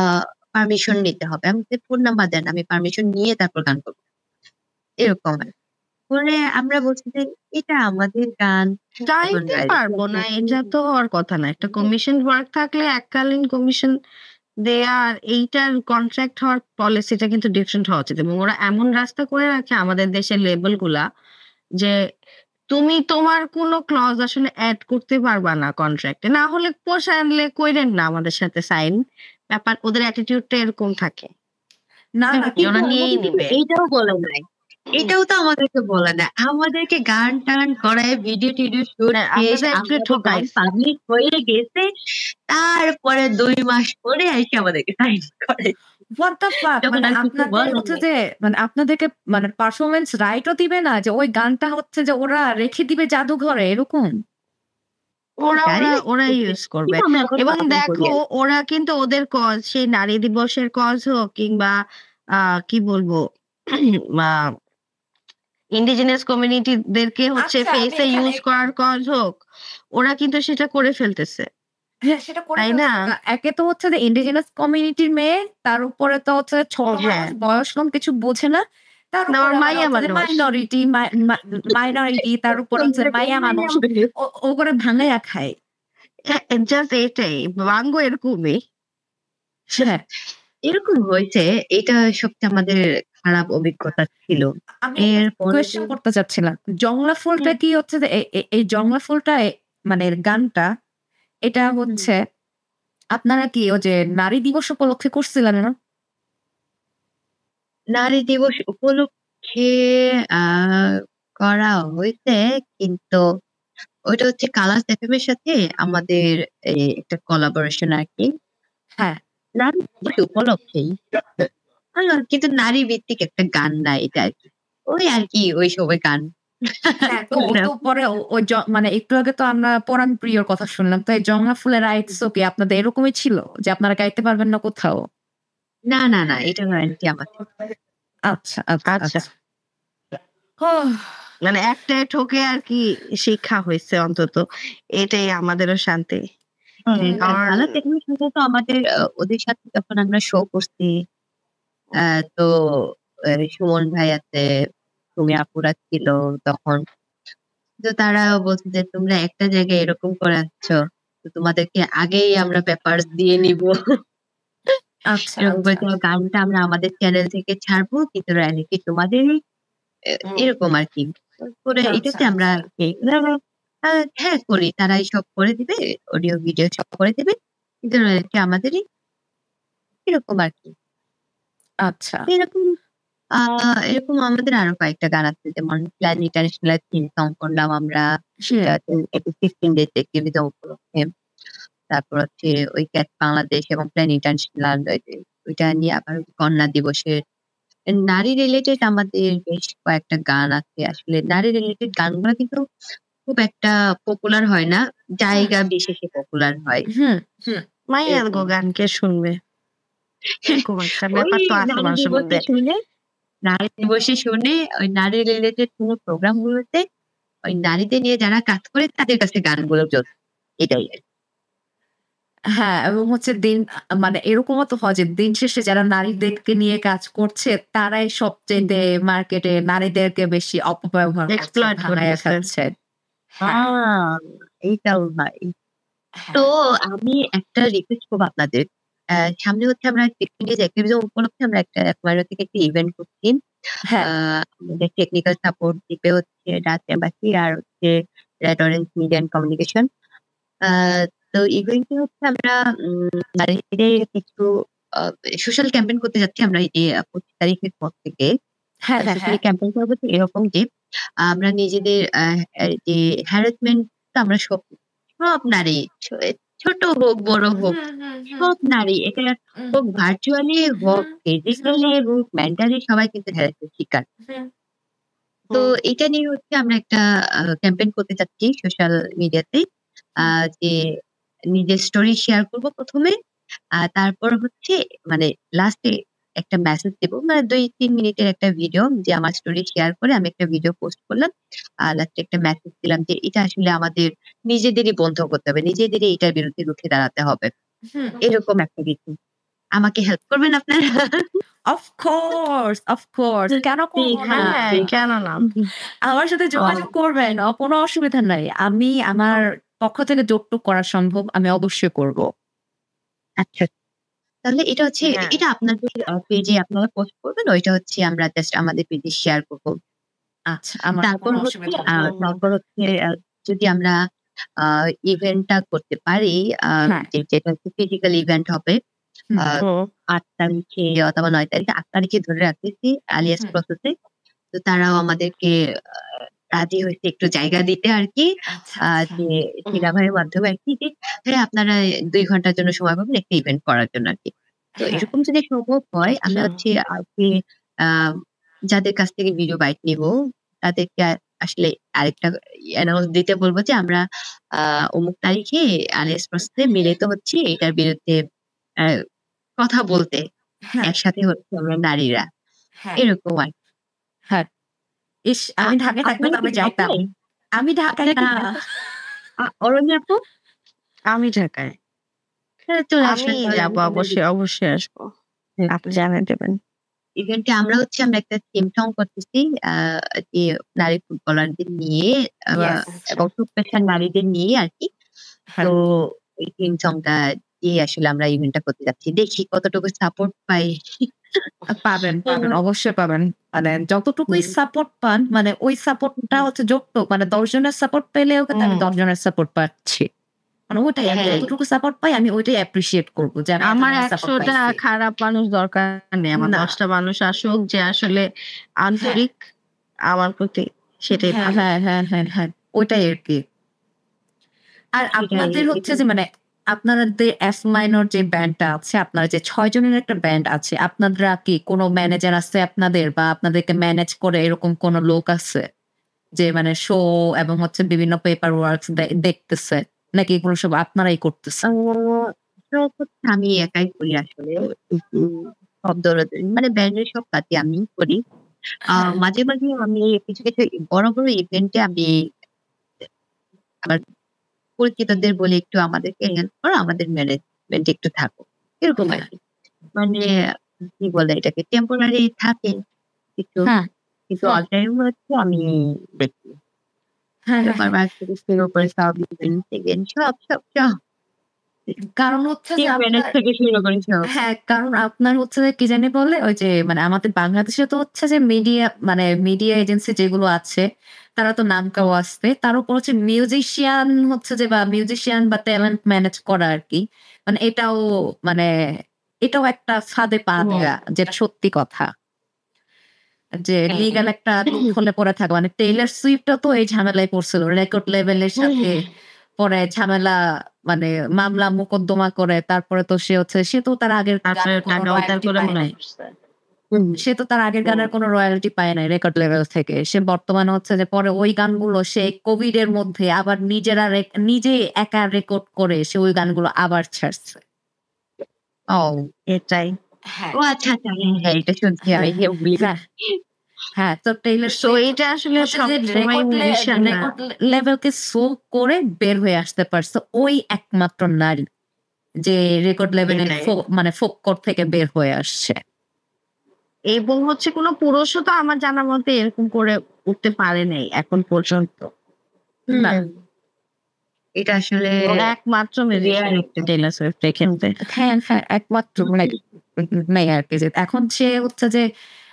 পারমিশন নিতে হবে। আমি বলছি, ফোন নাম্বার দেন, আমি পারমিশন নিয়ে তারপর গান করব। এরকম আরকি। পরে আমরা বলছি যে এটা আমাদের গান, এখন গাইতে পারবো না এটা তো হওয়ার কথা না। একটা কমিশন ওয়ার্ক থাকলে এককালীন কমিশন দেয়া আর এইটার কন্ট্রাক্ট হওয়ার পলিসিটা কিন্তু ডিফারেন্ট হওয়া উচিত। এবং ওরা এমন রাস্তা করে রাখে আমাদের দেশের লেবেল গুলা যে তুমি তোমার কোনো ক্লজ আসলে এড করতে পারবা না কন্ট্রাক্টে। না হলে পোষায় আনলে কইরেন না আমাদের সাথে সাইন। ব্যাপার ওদের অ্যাটিটিউডটা এরকম থাকে। না, না ওরা কিন্তু নিয়েই আমাদেরকে তো নিবে। এইটাও বলে নাই। এটাও তো আমাদেরকে বলে নাই। আমাদেরকে গান-টান করায় ভিডিও-টিডিও শুট হ্যাঁ, শেষ, আপনাদের অ্যাকচুয়ালি আমাদের গান ঠকাইছে। পাবলিক হয়ে গেছে। তারপরে ২ মাস পরে আইসা আমাদেরকে সাইন করে। What the fuck! যখন মানে আর কিছু আপনাদের বলে হচ্ছে নাই। যে মানে আপনাদেরকে মানে পারফরম্যান্স রাইট ও দিবে না যে ওই গানটা হচ্ছে যে ওরা রেখে দিবে জাদুঘরে এরকম? জানি না ওরা কি ইউজ করবে। কিন্তু আমি এখন এবং পালন করি দেখো আরকি। ওরা কিন্তু ওদের কজ সেই নারী দিবসের কজ হোক কিংবা কি বলবো আ ইন্ডিজিনাস কমিউনিটি দেরকে হচ্ছে আচ্ছা, আমি ফেসে এখানে ইউজ করার কজ হোক, ওরা কিন্তু সেটা করে ফেলতেছে। হ্যাঁ, সেটা করে তাই না? ফেলছে। একে তো হচ্ছে যে ইন্ডিজিনাস কমিউনিটির মেয়ে, তার উপরে তো হচ্ছে ছোট হ্যাঁ, মানুষ, বয়স কম কিছু বোঝে না। তার না ওর উপরে আবার মাইয়া হচ্ছে যে মানুষ। মাইনরিটি, মাইনরিটি তার উপরে হচ্ছে মাইয়া মানুষ। ও করে ভাঙাইয়া খায়। জাস্ট এটাই। বাঙ্গো এরকমই। হ্যাঁ, এরকম হয়েছে। এটা সবচেয়ে আমাদের খারাপ অভিজ্ঞতা ছিল। আমি এরপরে কোয়েশ্চেন করতে চাচ্ছিলাম। জংলা ফুলটা কি হচ্ছে যে এই জংলা ফুলটা মানে গানটা এটা হচ্ছে আপনারা কি ওই যে নারী দিবস উপলক্ষে করছিলেন না? নারী দিবস উপলক্ষে আ করা হইছে, কিন্তু ওইটা হচ্ছে কালার্স এফএম এর সাথে আমাদের একটা কোলাবোরেশন আরকি। হ্যাঁ। নারী দিবস উপলক্ষেই। কিন্তু নারী ভিত্তিক একটা গান না এটা আর কি। ওই আর কি ওই সবাই গান। হ্যাঁ, তো ও তো পরে ওই মানে একটু আগে তো আমরা পরাণ প্রিয়র কথা শুনলাম। তো এই যমুনা ফুলের রাইটসও কি আপনাদের এরকমই ছিল? যে আপনারা গাইতে পারবেন না কোথাও? না, না, না এটা গ্যারান্টি আমাদের। আচ্ছা, আচ্ছা, আচ্ছা। আচ্ছা। ওহ! মানে একটাই ঠোকে আর কি শিক্ষা হইছে অন্তত। এটাই আমাদেরও শান্তি। আর বাংলা টেকনিক সাথে তো আমাদের ওদের সাথে যখন আমরা শো করছি তো সুমন ভাই আছে, তুমি আপুরা ছিল তখন। তো তারা বলছে যে তোমরা একটা জায়গায় এরকম করে আসছো, তো তোমাদেরকে আগেই আমরা পেপারস দিয়ে নিব। আচ্ছা, এরকম করে আচ্ছা। তোমার গানটা আমরা আমাদের চ্যানেল থেকে ছাড়বো, কিন্তু রয়্যালিটি তোমাদেরই। এরকম আর কি। তারপরে আচ্ছা, এটাতে আমরা আচ্ছা। আর কি হ্যাঁ করি, তারাই সব করে দিবে, অডিও ভিডিও সব করে দিবে, কিন্তু রয়্যালিটি আমাদেরই। এরকম আর কি। আচ্ছা। এরকম এরকম আমাদের আরো কয়েকটা গান আছে, যেমন প্ল্যান ইন্টারন্যাশনাল থিম সং করলাম আমরা হুম। 15 ডেজ অ্যাক্টিভিটি উপলক্ষে। তারপর হচ্ছে ওই ক্যাট বাংলাদেশ এবং প্ল্যান ইন্টারন্যাশনাল ওইটা নিয়ে আবার কন্যা দিবসের নারী রিলেটেড আমাদের বেশ কয়েকটা গান আছে। আসলে নারী রিলেটেড গানগুলো কিন্তু খুব একটা পপুলার হয় না, জায়গা বিশেষে পপুলার হয়। হুম, হুম। মাইয়ার গো এরকম। গান কে শুনবে? এরকম একটা ওই ব্যাপার তো আছে নারী মানুষের দিবসে মধ্যে। শুনে, নারী দিবসে শুনে ওই নারী রিলেটেড কোনো প্রোগ্রাম গুলোতে ওই নারীদের নিয়ে যারা কাজ করে তাদের কাছে গানগুলো চলছে। এটাই আর কি। হ্যাঁ, এবং হচ্ছে মানে এরকমও তো হয় যে দিন শেষে যারা নারীদেরকে নিয়ে কাজ করছে তারাই সবচাইতে মার্কেটে নারীদেরকে বেশি অপব্যবহার করছে, এক্সপ্লয়েট ভাঙাইয়া করতেছে। খাচ্ছে। হ্যাঁ, এইটাও হয়। তো হ্যাঁ। আমি একটা রিকোয়েস্ট করবো আপনাদের। সামনে হচ্ছে আমরা টেকনিক্যাল অ্যাক্টিভিজম উপলক্ষে আমরা একটা অ্যাকোয়ারিও থেকে একটা ইভেন্ট করছি। হ্যাঁ, আমাদের টেকনিক্যাল সাপোর্ট দিবে হচ্ছে ডাচ এম্বাসি আর হচ্ছে Red Orange Media and communication. আ তো ইভেন্টে হচ্ছে আমরা নারীদের কিছু আ সোশ্যাল ক্যাম্পেইন করতে যাচ্ছি আমরা এই ২৫ তারিখের পর থেকে। হ্যাঁ, হ্যাঁ, সোশ্যালি হ্যাঁ। ক্যাম্পেইন করবো তো এরকম যে আমরা নিজেদের যে হ্যারাসমেন্ট আমরা সব নারী ছোট হোক, বড় হোক, হুম, হুম, হুম, সব নারী এটা হুম, হোক ভার্চুয়ালি হোক, হুম, ফিজিক্যালি হোক, মেন্টালি সবাই কিন্তু হ্যারাসমেন্ট শিকার। হুম, তো হুম। এটা নিয়ে হচ্ছে আমরা একটা ক্যাম্পেইন করতে চাচ্ছি সোশ্যাল মিডিয়াতে। যে নিজের স্টোরি শেয়ার করব ১ম এ। তারপর হচ্ছে মানে লাস্টে একটা মেসেজ দেব। মানে ২-৩ মিনিটের একটা ভিডিও যে আমার স্টোরি শেয়ার করে আমি একটা ভিডিও পোস্ট করলাম। আর লাস্টে একটা মেসেজ দিলাম যে এটা আসলে আমাদের নিজেদেরই বন্ধ করতে হবে। নিজেদেরই এটার বিরুদ্ধে রুখে দাঁড়াতে হবে। হুম। এরকম একটা কিছু। আমাকে হেল্প করবেন আপনারা? Of course, of course. কেন করব না? হ্যাঁ, কেন না? আমার সাথে যোগাযোগ করবেন। কোনো অসুবিধা নাই। আমি আমার পক্ষ থেকে যতটুক করা সম্ভব আমি অবশ্যই করব। আচ্ছা। তাহলে এটা হচ্ছে হ্যাঁ। এটা আপনাদের পেজে আপনারা পোস্ট করবেন। ওইটা হচ্ছে আমরা জাস্ট আমাদের পেজে শেয়ার করব। আচ্ছা, আমার তারপর কোনো হচ্ছে অসুবিধা নেই। তারপর হচ্ছে যদি আমরা আ ইভেন্টটা করতে পারি, হ্যাঁ। যেটা হচ্ছে ফিজিক্যাল ইভেন্ট হবে। হুম, আ হুম। ৮ তারিখে অথবা 9 তারিখে, ৮ তারিখে ধরে রাখতেছি আলিয়াস হুম। প্রসেস এ। তো তারাও আমাদেরকে আ রাজি হয়েছে একটু জায়গা দিতে আরকি। আচ্ছা, আচ্ছা। যে শিলা ভাইয়ের মাধ্যমে আরকি যে হ্যাঁ, আপনারা ২ ঘন্টার জন্য সময় পাবেন একটা ইভেন্ট করার জন্য আরকি। তো হ্যাঁ। এরকম যদি সম্ভব হয় আমি হুম। হচ্ছে আরকি আ যাদের কাছ থেকে ভিডিও বাইট নিবো তাদেরকে আসলে আরেকটা অ্যানাউন্স দিতে বলব যে আমরা আ অমুক তারিখে আলিয়াস প্রসেস এ মিলিত হচ্ছি এটার বিরুদ্ধে অ্যা কথা বলতে। হ্যাঁ, একসাথে হচ্ছি আমরা নারীরা। হ্যাঁ, এরকম আরকি। হ্যাঁ। ইস! আমি ঢাকায় থাকলে আপনারা তো কি আমি যাইতাম। ঢাকায়? আমি ঢাকায় আপনারা কি না। ঢাকায়? অরণ্য আপু? আমি ঢাকায়। হ্যাঁ, চলে আমি আসবেন তাহলে যাবো আমি অবশ্যই আসবো। হুম। আপনি জানিয়ে দেবেন। ইভেন্টে আমরা একটা থিম সং করতেছি আ যে নারী ফুটবলারদের নিয়ে ইয়েস। এবং সুপ্রেশাল নারীদের নিয়ে আরকি। হ্যাঁ। তো এই থিম সংটা দিয়ে আসলে আমরা ইভেন্টটা করতে যাচ্ছি। দেখি কতটুকু সাপোর্ট পাই। পাবেন, পাবেন। অবশ্যই পাবেন। মানে যতটুকুই হুম, সাপোর্ট পান মানে ওই সাপোর্টটা হচ্ছে যৌতুক। মানে ১০ জনের সাপোর্ট পেলেও কিন্তু আমি হুম। ১০ জনের সাপোর্ট পাচ্ছি। মানে ওটাই আমি হ্যাঁ, যতটুকু সাপোর্ট পাই আমি ওইটাই অ্যাপ্রিশিয়েট করব যে আমি এত আমার জনের ১০০ সাপোর্ট টা পাইছি। খারাপ মানুষ দরকার নেই। আমার না। ১০ টা মানুষ আসুক যে আসলে হ্যাঁ, আন্তরিক আমার প্রতি, সেটাই হ্যাঁ, ভালো। হ্যাঁ, হ্যাঁ, হ্যাঁ, হ্যাঁ। ওইটাই আরকি। আর সেটাই আপনাদের হচ্ছে এটা যে মানে আপনাদের এফ মাইনর যে ব্যান্ডটা আছে, আপনার যে ৬ জনের একটা ব্যান্ড আছে, আপনারা কি কোনো ম্যানেজার আছে আপনাদের বা আপনাদেরকে ম্যানেজ করে এরকম কোনো লোক আছে? যে মানে শো এবং হচ্ছে বিভিন্ন পেপার ওয়ার্কস দেখতেছে? নাকি এগুলো সব আপনারাই করতেছেন? সব হচ্ছে আমি একাই করি আসলে। সব দৌড়াদৌড়ি মানে ব্যান্ডের সব কাজই আমি করি। হ্যাঁ। মাঝে, মাঝে আমি কিছু, কিছু বড়, বড় ইভেন্টে আমি আমার পরিচিতদের বলি একটু আমাদেরকে হেল্প করো, আমাদের ম্যানেজমেন্টে একটু থাকো। এরকম আরকি। মানে কি বলে এটাকে টেম্পোরারি থাকে একটু। হ্যাঁ, কিন্তু অল টাইম হচ্ছে আমি দেখি। হ্যাঁ, তারপর হ্যাঁ। মার্কেটিং উপরে সব ইভেন্ট টিভেন্ট সব। কারণ হচ্ছে যে টিম ম্যানেজ আপনার থেকে শুরু করে সব। হ্যাঁ, কারণ আপনার হচ্ছে যে কি জানি বলে? ওই যে মানে আমাদের বাংলাদেশে তো হচ্ছে যে মিডিয়া এজেন্সি যেগুলো আছে, তারা তো নামকাও আসবে। তার উপর হচ্ছে মিউজিশিয়ান হচ্ছে যে বা মিউজিশিয়ান বা ট্যালেন্ট ম্যানেজ করা আরকি। মানে মানে এটাও একটা ফাঁদে পা দেয়া, যেটা সত্যি কথা। যে লিগ্যাল একটা লুপ হোলে পড়ে থাকা। মানে টেইলর সুইফটও তো এই ঝামেলায় পড়ছিল। রেকর্ড লেভেলের সাথে পরে ঝামেলা মানে মামলা মোকদ্দমা করে তারপরে তো সে তো তার আগের তারপরে গানের কোনো টাকা উদ্ধার রয়ালটি করে পায় মনে নাই। হয় সে তো তার আগের গানের কোনো রয়ালটি পায় নাই রেকর্ড লেভেল থেকে। সে বর্তমানে হচ্ছে যে পরে ওই গানগুলো সে কোভিড এর মধ্যে আবার নিজে একা রেকর্ড করে সে ওই গানগুলো আবার ছাড়ছে। ও এটাই। হ্যাঁ, ও আচ্ছা, হ্যাঁ, এটা শুনছি আমি ভুলে হ্যাঁ, হ্যাঁ। তো টেইলর সো এটা আসলে হচ্ছে যে সবসময় মিউজিশিয়ানরা রেকর্ড লেভেলকে সো করে বের হয়ে আসতে পারছে ওই একমাত্র নারী যে রেকর্ড লেভেলের এটাই। মানে ফোককোর থেকে বের হয়ে আসছে। এবং হচ্ছে কোনো পুরুষও তো আমার জানা মতে এরকম করে উঠতে পারে নাই এখন পর্যন্ত। না। এটা আসলে একমাত্র রেয়ার একটা টেইলর সুইফট ক্ষেত্রে। হ্যাঁ, হ্যাঁ, একমাত্র মেয়ে আরকি যে এখন সে হচ্ছে যে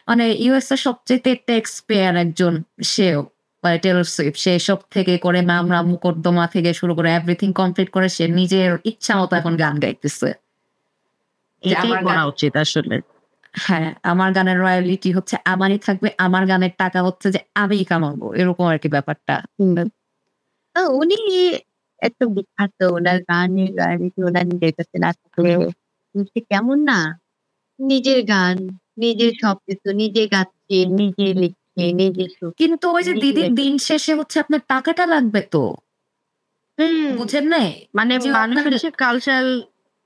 মানে ইউএস এর সবচাইতে ট্যাক্স পেয়ার একজন সেও। মানে টেইলর সুইফট সে সব থেকে করে মামলা মোকদ্দমা থেকে শুরু করে এভরিথিং কমপ্লিট করে সে নিজের ইচ্ছা মতো এখন গান গাইতেছে। যে এটাই আমার করা উচিত আসলে। হ্যাঁ, আমার গানের রয়ালিটি হচ্ছে আমারই থাকবে। আমার গানের টাকা হচ্ছে যে আমিই কামাবো। এরকম আরকি ব্যাপারটা। উনি এত বিখ্যাত ওনার গানের রয়্যালিটি ওনার নিজের কাছে না থাকলেও সে কেমন না নিজের গান, নিজের সবকিছু নিজে গাচ্ছে, নিজে লিখছে, নিজে সুর কিন্তু ওই যে দিদি নিজে দিন শেষে হচ্ছে আপনার টাকাটা লাগবে তো। বুঝেন নাই? মানে যে মানুষ আপনার হচ্ছে কালচারাল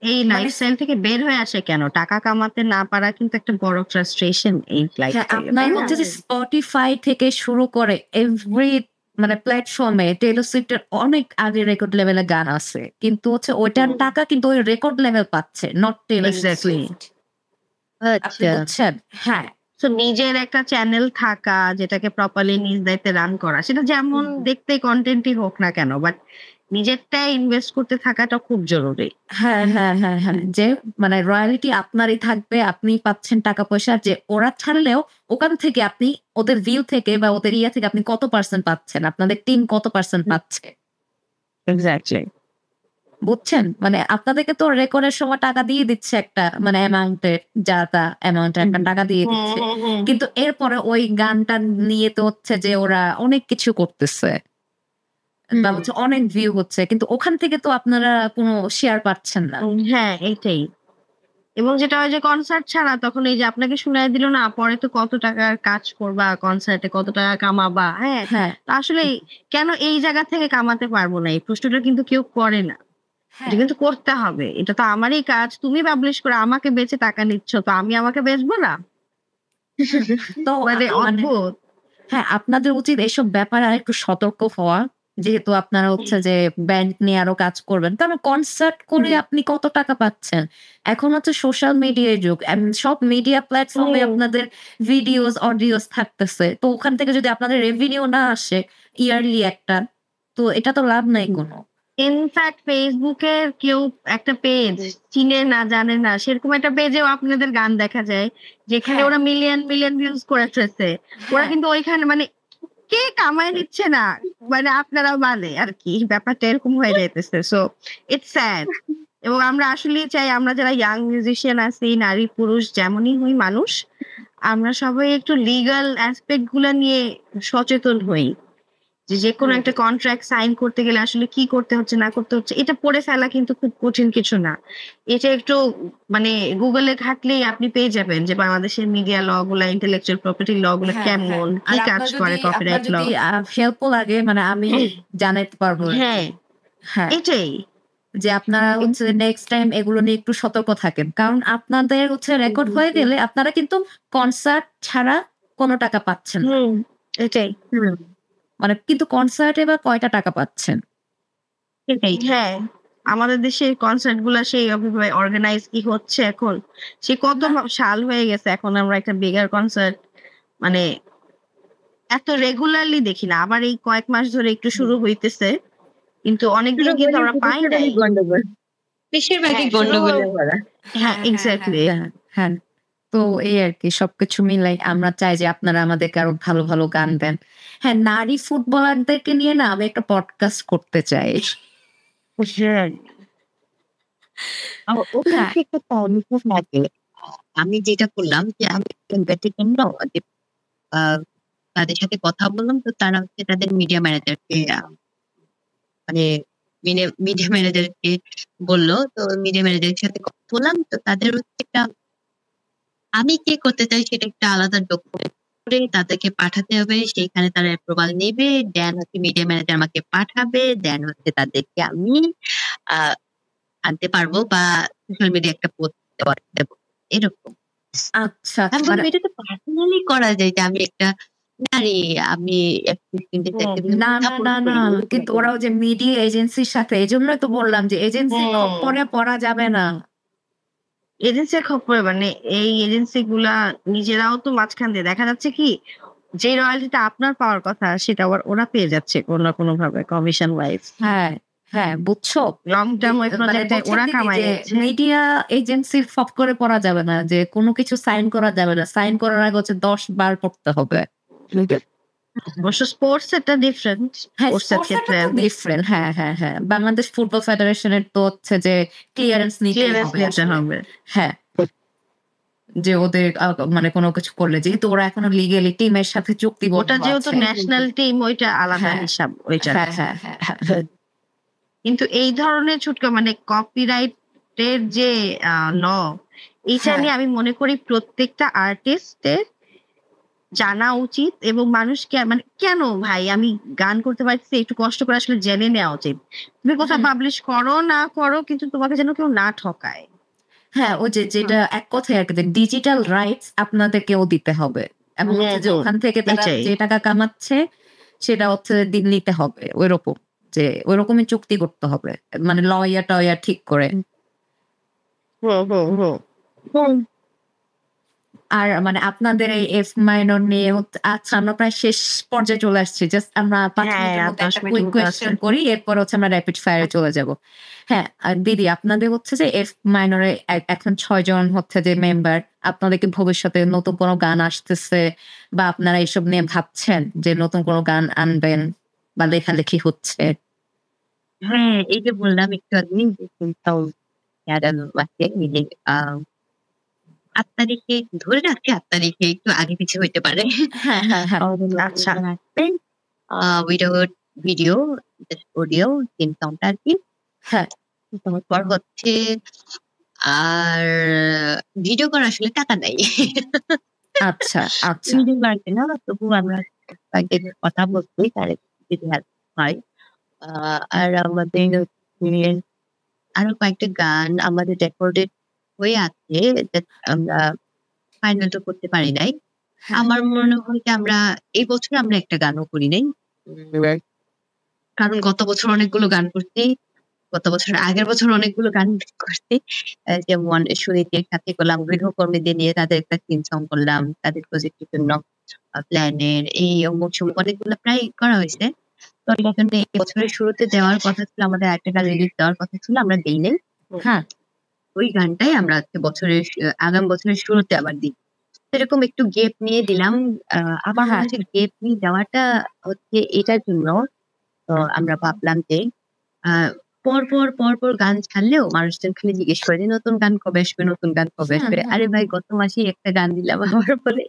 এই মানে লাইফস্টাইল থেকে বের হয়ে আসে কেন? টাকা কামাতে না পারা কিন্তু একটা বড় ফ্রাস্ট্রেশন এই হ্যাঁ, লাইফস্টাইলে, আপনার তাই না? হচ্ছে যে Spotify থেকে শুরু করে এভরি মানে প্ল্যাটফর্মে টেইলর সুইফটের অনেক আগে রেকর্ড লেভেলের গান আছে। কিন্তু হচ্ছে ওইটার টাকা কিন্তু ওই রেকর্ড লেভেল পাচ্ছে, নট টেইলর এক্সাক্টলি। সুইফট। আপনি আচ্ছা বুঝছেন? হ্যাঁ। সো নিজের একটা চ্যানেল থাকা যেটাকে প্রপারলি নিজ দায়িত্বে রান করা সেটা যেমন দেখতে কনটেন্টই হোক না কেন বাট নিজেরটাই ইনভেস্ট করতে থাকাটা খুব জরুরি। হ্যাঁ, হ্যাঁ, হ্যাঁ, হ্যাঁ। যে মানে রয়ালিটি আপনারই থাকবে। আপনিই পাচ্ছেন টাকা-পয়সা। যে ওরা ছাড়লেও ওখান থেকে আপনি ওদের ভিউ থেকে বা ওদের ইয়া থেকে আপনি কত পার্সেন্ট পাচ্ছেন? আপনাদের টিম কত পার্সেন্ট পাচ্ছে? এক্সাক্টলি। বুঝছেন? মানে আপনাদেরকে তো রেকর্ডের সময় টাকা দিয়ে দিচ্ছে একটা মানে অ্যামাউন্টের যা তা অ্যামাউন্টের একটা টাকা দিয়ে দিচ্ছে। কিন্তু এরপরে ওই গানটা নিয়ে তো হচ্ছে যে ওরা অনেক কিছু করতেছে। বা হচ্ছে অনেক ভিউ হচ্ছে। কিন্তু ওখান থেকে তো আপনারা কোনো শেয়ার পাচ্ছেন না। হ্যাঁ, এইটাই। এবং যেটা হয় যে কনসার্ট ছাড়া তখন এই যে আপনাকে শুনায় দিল না পরে তো কত টাকার কাজ করবা, কনসার্টে কত টাকা কামাবা, হ্যাঁ? হ্যাঁ, তো আসলে কেন এই জায়গা থেকে কামাতে পারবো না? এই প্রশ্নটা কিন্তু কেউ করে না। হ্যাঁ। এটা কিন্তু করতে হবে। এটা তো আমারই কাজ। তুমি পাবলিশ করে আমাকে বেচে টাকা নিচ্ছ। তো আমি আমাকে বেচবো না? তো মানে মানে অদ্ভুত। হ্যাঁ, আপনাদের উচিত এসব ব্যাপারে আরেকটু সতর্ক হওয়া। যেহেতু আপনারা হচ্ছে যে ব্যান্ড নিয়ে আরো কাজ করবেন। কারণ কনসার্ট করে আপনি কত টাকা পাচ্ছেন? এখন হচ্ছে সোশ্যাল মিডিয়ার যুগ। সব মিডিয়া প্ল্যাটফর্মে আপনাদের ভিডিওস, অডিওস থাকতেছে। তো ওখান থেকে যদি আপনাদের রেভিনিউ না আসে ইয়ারলি একটা, তো এটা তো লাভ নাই কোনো। ইনফ্যাক্ট ফেসবুকের কেউ একটা পেজ চিনে না জানে না সেরকম একটা পেজেও আপনাদের গান দেখা যায় যেখানে হ্যাঁ। ওরা মিলিয়ন মিলিয়ন ভিউজ করে ফেলছে। ওরা হ্যাঁ। কিন্তু ওইখানে মানে কে কামায় নিচ্ছে না মানে আপনারা মানে আর কি ব্যাপারটা এরকম হয়ে যাইতেছে। So it's sad. এবং আমরা আসলেই চাই আমরা যারা ইয়াং মিউজিশিয়ান আছি নারী পুরুষ যেমনই হই মানুষ আমরা সবাই একটু লিগ্যাল অ্যাসপেক্ট গুলা নিয়ে সচেতন হই যে কোনো একটা কন্ট্রাক্ট সাইন করতে গেলে আসলে কি করতে হচ্ছে না করতে হচ্ছে এটা পড়ে ফেলা কিন্তু খুব কঠিন কিছু না। এটা একটু মানে গুগলে ঘাটলেই আপনি পেয়ে যাবেন যে বাংলাদেশের মিডিয়া ল গুলা, ইন্টেলেকচুয়াল প্রপার্টি ল গুলা কেমন, কি কাজ করে কপিরাইট ল। হেল্পফুল লাগে মানে আমি জানাতে পারবো। হ্যাঁ হ্যাঁ, এটাই যে আপনারা হচ্ছে নেক্সট টাইম এগুলো নিয়ে একটু সতর্ক থাকেন, কারণ আপনাদের হচ্ছে রেকর্ড হয়ে গেলে আপনারা কিন্তু কনসার্ট ছাড়া কোনো টাকা পাচ্ছেন না। এটাই মানে কিন্তু কনসার্টে বা কয়টা টাকা পাচ্ছেন? এটাই হ্যাঁ, আমাদের দেশের কনসার্ট গুলা সেই ভাবে অর্গানাইজ কি হচ্ছে এখন, সে কত সাল হয়ে গেছে, এখন আমরা একটা বিগার কনসার্ট মানে এত রেগুলারলি দেখি না। আবার এই কয়েক মাস ধরে একটু শুরু হইতেছে, কিন্তু অনেকদিন কিন্তু আমরা পাই নাই। গন্ডগোল বেশিরভাগই গন্ডগোল হ্যাঁ এক্স্যাক্টলি। হ্যাঁ, তো এই আর কি সবকিছু মিলাই আমরা চাই যে আপনারা আমাদেরকে আরো ভালো ভালো গান দেন। হ্যাঁ, নারী ফুটবলারদেরকে নিয়ে না আমি একটা পডকাস্ট করতে চাই। আমি যেটা করলাম যে আমি ব্যতিক্রম না, যে তাদের সাথে কথা বললাম, তো তারা হচ্ছে তাদের মিডিয়া ম্যানেজারকে মানে মিডিয়া ম্যানেজারকে বললো, তো মিডিয়া ম্যানেজারের সাথে কথা বললাম, তো তাদের হচ্ছে একটা আমি কি করতে চাই সেটা একটা আলাদা ডকুমেন্ট করে তাদেরকে পাঠাতে হবে, সেইখানে তারা অ্যাপ্রুভাল নেবে, দেন হচ্ছে মিডিয়া ম্যানেজার আমাকে পাঠাবে, দেন হচ্ছে তাদেরকে আমি আনতে পারবো বা সোশ্যাল মিডিয়া একটা পোস্ট দেবো এরকম। আচ্ছা, আমি মানে বললাম এটা তো পার্সোনালি করা যায়, যে আমি একটা নারী, আমি না না না না, কিন্তু ওরাও যে মিডিয়া এজেন্সির সাথে, এই জন্যই তো বললাম যে এজেন্সি পরে পড়া যাবে না। এজেন্সির খপ্পরে মানে এই এজেন্সি গুলা নিজেরাও তো মাঝখান দিয়ে দেখা যাচ্ছে কি যে রয়্যালটিটা আপনার পাওয়ার কথা সেটা আবার ওরা পেয়ে যাচ্ছে কোনো না কোনো ভাবে কমিশন ওয়াইজ। হ্যাঁ হ্যাঁ, বুঝছো, লং টার্ম ওই প্রজেক্টে ওরা কামাই যাচ্ছে। মিডিয়া এজেন্সি ফপ করে পড়া যাবে না, যে কোনো কিছু সাইন করা যাবে না, সাইন করার আগে হচ্ছে 10 বার পড়তে হবে। অবশ্য স্পোর্টস এটা ডিফারেন্ট, হ্যাঁ, স্পোর্টস এর ক্ষেত্রে ডিফারেন্ট। হ্যাঁ হ্যাঁ হ্যাঁ, বাংলাদেশ ফুটবল ফেডারেশনের তো হচ্ছে যে ক্লিয়ারেন্স নিতে হবে। হ্যাঁ, যে ওদের মানে কোনো কিছু করলে, যেহেতু ওরা এখনো লিগ্যালি টিমের সাথে চুক্তি, ওটা যেহেতু ন্যাশনাল টিম ওইটা আলাদা হিসাব ওইটা। হ্যাঁ হ্যাঁ হ্যাঁ, কিন্তু এই ধরনের ছুটকা মানে কপিরাইটের যে ল, এইটা নিয়ে আমি মনে করি প্রত্যেকটা আর্টিস্টের জানা উচিত, এবং মানুষকে মানে কেন ভাই আমি গান করতে পারছি একটু কষ্ট করে আসলে জেনে নেওয়া উচিত। তুমি কোথাও পাবলিশ করো না করো, কিন্তু তোমাকে যেন কেউ না ঠকায়। হ্যাঁ, ও যেটা এক কথায় আর কি, ডিজিটাল রাইটস আপনাদেরকেও দিতে হবে, এবং হচ্ছে যে ওখান থেকে তারা যে টাকা কামাচ্ছে সেটা হচ্ছে নিতে হবে, ওইরকম যে ওইরকমই চুক্তি করতে হবে, মানে লয়ার টয়ার ঠিক করে। আর মানে আপনাদের এই এফ মাইনর নিয়ে আচ্ছা, আমরা প্রায় শেষ পর্যায়ে চলে আসছি, জাস্ট আমরা 5 মিনিটের মধ্যে একটা কুইক কোয়েশ্চেন করি, এরপর হচ্ছে আমরা র্যাপিড ফায়ারে চলে যাব। হ্যাঁ, আর দিদি আপনাদের হচ্ছে যে এফ মাইনরে এখন 6 জন হচ্ছে যে মেম্বার, আপনাদেরকে ভবিষ্যতে নতুন কোনো গান আসতেছে বা আপনারা এইসব নিয়ে ভাবছেন যে নতুন কোনো গান আনবেন বা লেখালেখি হচ্ছে? হ্যাঁ, এই যে বললাম একটু আগে মিলে 8 তারিখে ধরে রাখছি, 8 তারিখে একটু আগে পিছিয়ে হইতে পারে। হ্যাঁ হ্যাঁ হ্যাঁ, আচ্ছা উইদাউট ভিডিও, অডিও, তিন সাউন্ড আর কি। হ্যাঁ, তারপর হচ্ছে আর ভিডিও করা আসলে টাকা নেই। আচ্ছা আচ্ছা, ভিডিও বাড়তে না, তবু আমরা কয়েকজনের কথা বলছি, তার যদি হেল্প হয়। আর আমাদের আরো কয়েকটা গান আমাদের রেকর্ডেড হয়ে আছে, আমরা ফাইনাল তো করতে পারি নাই। আমার মনে হয় যে আমরা এই বছর আমরা একটা গানও করি নাই, কারণ গত বছর অনেকগুলো গান করছি, গত বছর আগের বছর অনেকগুলো গান করছি। যেমন সুনীতির সাথে করলাম, গৃহকর্মীদের নিয়ে তাদের একটা থিম সং করলাম, তাদের প্রজেক্টের জন্য প্ল্যানের এই অমুক অনেকগুলো প্রায় করা হয়েছে। তো এই বছরের শুরুতে দেওয়ার কথা ছিল, আমাদের একটা গান রিলিজ দেওয়ার কথা ছিল, আমরা দেই নাই। হ্যাঁ, ওই গানটাই আমরা বছরের আগামী বছরের শুরুতে আবার দিই। সেরকম একটু গেপ নিয়ে দিলাম। আমার মনে হচ্ছে গেপ নিয়ে দেওয়াটা হচ্ছে এটার জন্য, আমরা ভাবলাম যে পরপর গান ছাড়লেও মানুষজন খালি জিজ্ঞেস করে যে নতুন গান কবে আসবে, নতুন গান কবে আসবে। আরে ভাই গত মাসেই একটা গান দিলাম, আবার বলে।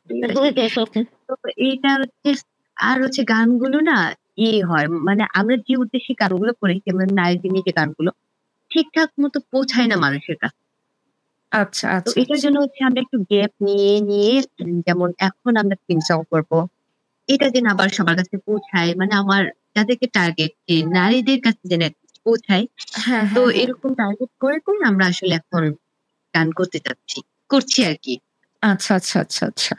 তো এইটা হচ্ছে আর হচ্ছে গানগুলো না হয়, মানে আমরা যে উদ্দেশ্যে গানগুলো করি, যেমন নারীদের নিয়ে যে গানগুলো ঠিকঠাক মতো পৌঁছায় না মানুষের কাছে। আচ্ছা, তো আচ্ছা, এটার জন্য হচ্ছে আমরা একটু গ্যাপ নিয়ে যেমন এখন আমরা থিম সং করবো, এটা যেন আবার সবার কাছে পৌঁছায়, মানে আমার যাদেরকে টার্গেট যে নারীদের কাছে যেন পৌঁছায়। হ্যাঁ, তো হ্যাঁ, হ্যাঁ। এরকম টার্গেট করে আমরা আসলে এখন গান করছি আর কি। আচ্ছা, আচ্ছা, আচ্ছা, আচ্ছা।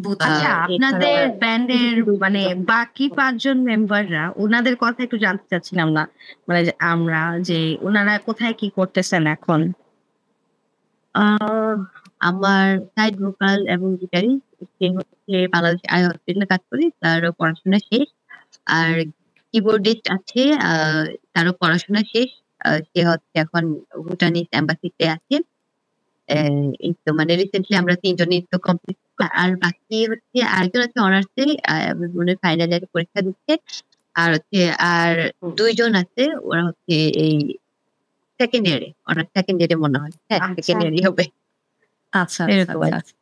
বুঝতে আচ্ছা, পেরেছি। আপনাদের ব্যান্ডের মানে বাকি ৫ জন মেম্বাররা ওনাদের কথা একটু জানতে চাচ্ছিলাম না। মানে যে আমরা যে উনারা কোথায় কি করতেছেন এখন? আমার সাইড ভোকাল এবং গিটারিস্ট, সে হচ্ছে বাংলাদেশ আই হসপিটালে কাজ করে, তারও পড়াশোনা শেষ। আর কিবোর্ডিস্ট আছে, তারও পড়াশোনা শেষ। সে হচ্ছে এখন ভুটানিস এম্বাসিতে আছে। এই তো মানে রিসেন্টলি আমরা ৩ জনই তো কমপ্লিট। আর বাকি হচ্ছে আরেকজন আছে অনার্সে, মনে হয় ফাইনাল ইয়ারে পরীক্ষা দিচ্ছে। আর হচ্ছে আর ২ জন আছে, ওরা হচ্ছে এই সেকেন্ড ইয়ারে, অনার্স সেকেন্ড ইয়ারে মনে হয়। হ্যাঁ, সেকেন্ড ইয়ারই হবে। আচ্ছা, আচ্ছা, এরকম আচ্ছা, আচ্ছা।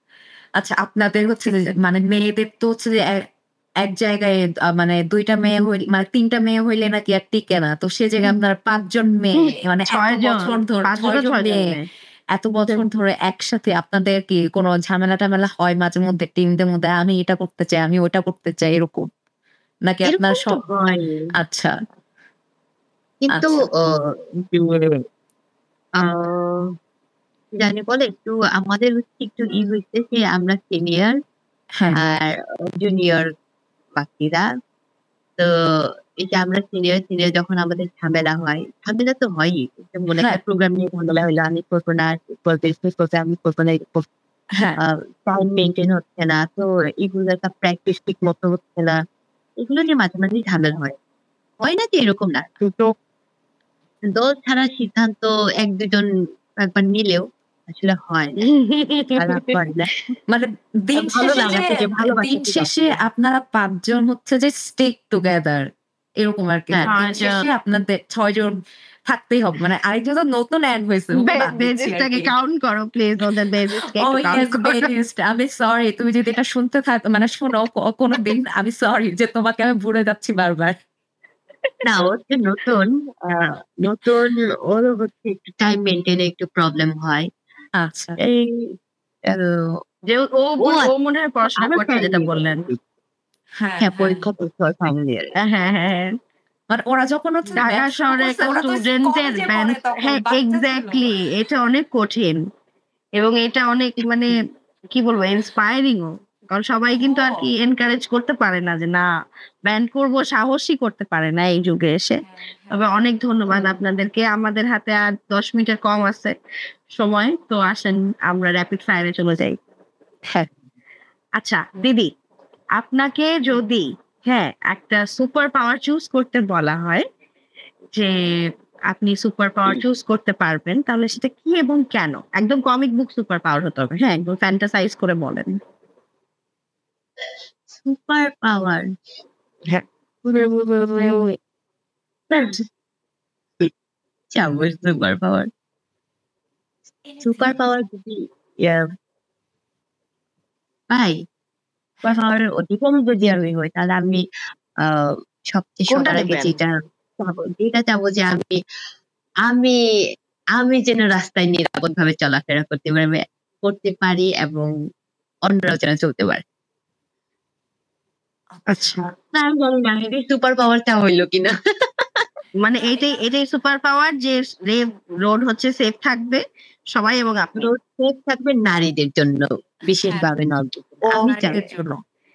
আচ্ছা, আপনাদের হচ্ছে যে মানে মেয়েদের তো হচ্ছে যে এক জায়গায় মানে ২ টা মেয়ে হইলে মানে ৩ টা মেয়ে হইলে নাকি আর টিকে না। তো সে জায়গায় আপনারা ৫ জন মেয়ে মানে ৬ এত জন, বছর ধরে ৫ ৬ জনও জন ৬ জন মেয়ে মেয়ে। এত বছর ধরে একসাথে আপনাদের কি কোনো ঝামেলা-টামেলা হয় মাঝে মধ্যে টিমদের মধ্যে? আমি এটা করতে চাই, আমি ওটা করতে চাই এরকম? নাকি আপনারা এরকম তো হয়। আচ্ছা, কিন্তু আচ্ছা। আহ জানি বলে একটু আমাদের হচ্ছে একটু হইছে যে আমরা সিনিয়র হ্যাঁ, আর জুনিয়র বাকিরা। তো এই যে আমরা সিনিয়র যখন আমাদের ঝামেলা হয়, ঝামেলা তো হয়ই। যেমন হ্যাঁ, একটা প্রোগ্রাম নিয়ে ঝামেলা হইলো, আমি করবো না, আমি করবো না, এরকম হ্যাঁ। টাইম মেইনটেইন হচ্ছে না। তো এগুলো একটা প্র্যাকটিস ঠিক মতো হচ্ছে না। এগুলো নিয়ে মাঝে ঝামেলা হয়। হয় না যে এরকম না। কিন্তু দল ছাড়ার সিদ্ধান্ত ১-২ জন একবার নিলেও আসলে হয় না। খারাপ হয় না। মানে দিন ভালো শেষে লাগা যে থেকে ভালোবাসা দিন থেকে শেষে আপনারা ৫ জন হচ্ছে যে স্টিক টুগেদার এরকম আরকি। হ্যাঁ। দিন শেষে আপনাদের ৬ জন থাকতেই হবে। মানে আরেকজন তো নতুন এড হইছে। ওকে বাদ দিচ্ছি বেসিসটাকে আরকি। কাউন্ট করো প্লিজ, ওদের বেসিসকে ও একটু কাউন্ট ইয়েস করো। বেলিস্ট। আমি সরি তুমি যদি এটা শুনতে মানে শোনো কোনদিন আমি সরি যে তোমাকে আমি ভুলে যাচ্ছি বারবার। না, ও হচ্ছে নতুন। আ নতুন, ওরও হচ্ছে একটু টাইম মেইনটেইন এ একটু প্রবলেম হয়। আচ্ছা। এই আ যে ও ও ও মনে হয় পড়াশোনা আরো করছে যেটা বললেন। হ্যাঁ, হ্যাঁ, হ্যাঁ। পরীক্ষা করতে হয় ফাইনাল ইয়ারে। হ্যাঁ। মানে ওরা যখন হচ্ছে ঢাকা ব্যাচ শুরু শহরে করছে একটা ওরা তো স্টুডেন্টদের কলেজে ব্যান্ড, পড়ে তখন হ্যাঁ বাচ্চা ছিল। এক্সাক্টলি, এটা অনেক কঠিন এবং এটা অনেক মানে কি বলবো ইন্সপায়ারিং ও। কারণ সবাই কিন্তু আর কি এনকারেজ করতে পারে না যে না ব্যান্ড করব, সাহসই করতে পারে না এই যুগে এসে। তবে অনেক ধন্যবাদ আপনাদেরকে। আমাদের হাতে আর ১০ মিনিটের কম আছে সময়, তো আসেন আমরা র‍্যাপিড ফায়ারে চলে যাই। হ্যাঁ। আচ্ছা দিদি, আপনাকে যদি একটা সুপার পাওয়ার চুজ করতে বলা হয় যে আপনি সুপার পাওয়ার চুজ করতে পারবেন, তাহলে সেটা কি এবং কেন? একদম কমিক বুক সুপার পাওয়ার হতে হবে। হ্যাঁ, একদম ফ্যান্টাসাইজ করে বলেন। Super power. হ্যাঁ। চাবো সুপার পাওয়ার। সুপার পাওয়ার যদি ইয়া পাই, সুপার পাওয়ারের অধিকারী যদি আমি হই, তাহলে আমি আ সবচেয়ে কোনটা সবার আগে নেবেন? যেটা চাবো যে আমি আমি যেন রাস্তায় নিরাপদভাবে চলাফেরা করতে পারি এবং অন্যরাও যেন চলতে পারে। আচ্ছা। না, আমি জানি না এই সুপার পাওয়ারটা হইলো কিনা। মানে এটাই সুপার পাওয়ার যে রোড হচ্ছে সেফ থাকবে সবাই এবং আপনি। রোড সেফ থাকবে নারীদের জন্য, বিশেষভাবে আমি চাই। নারীদের জন্য।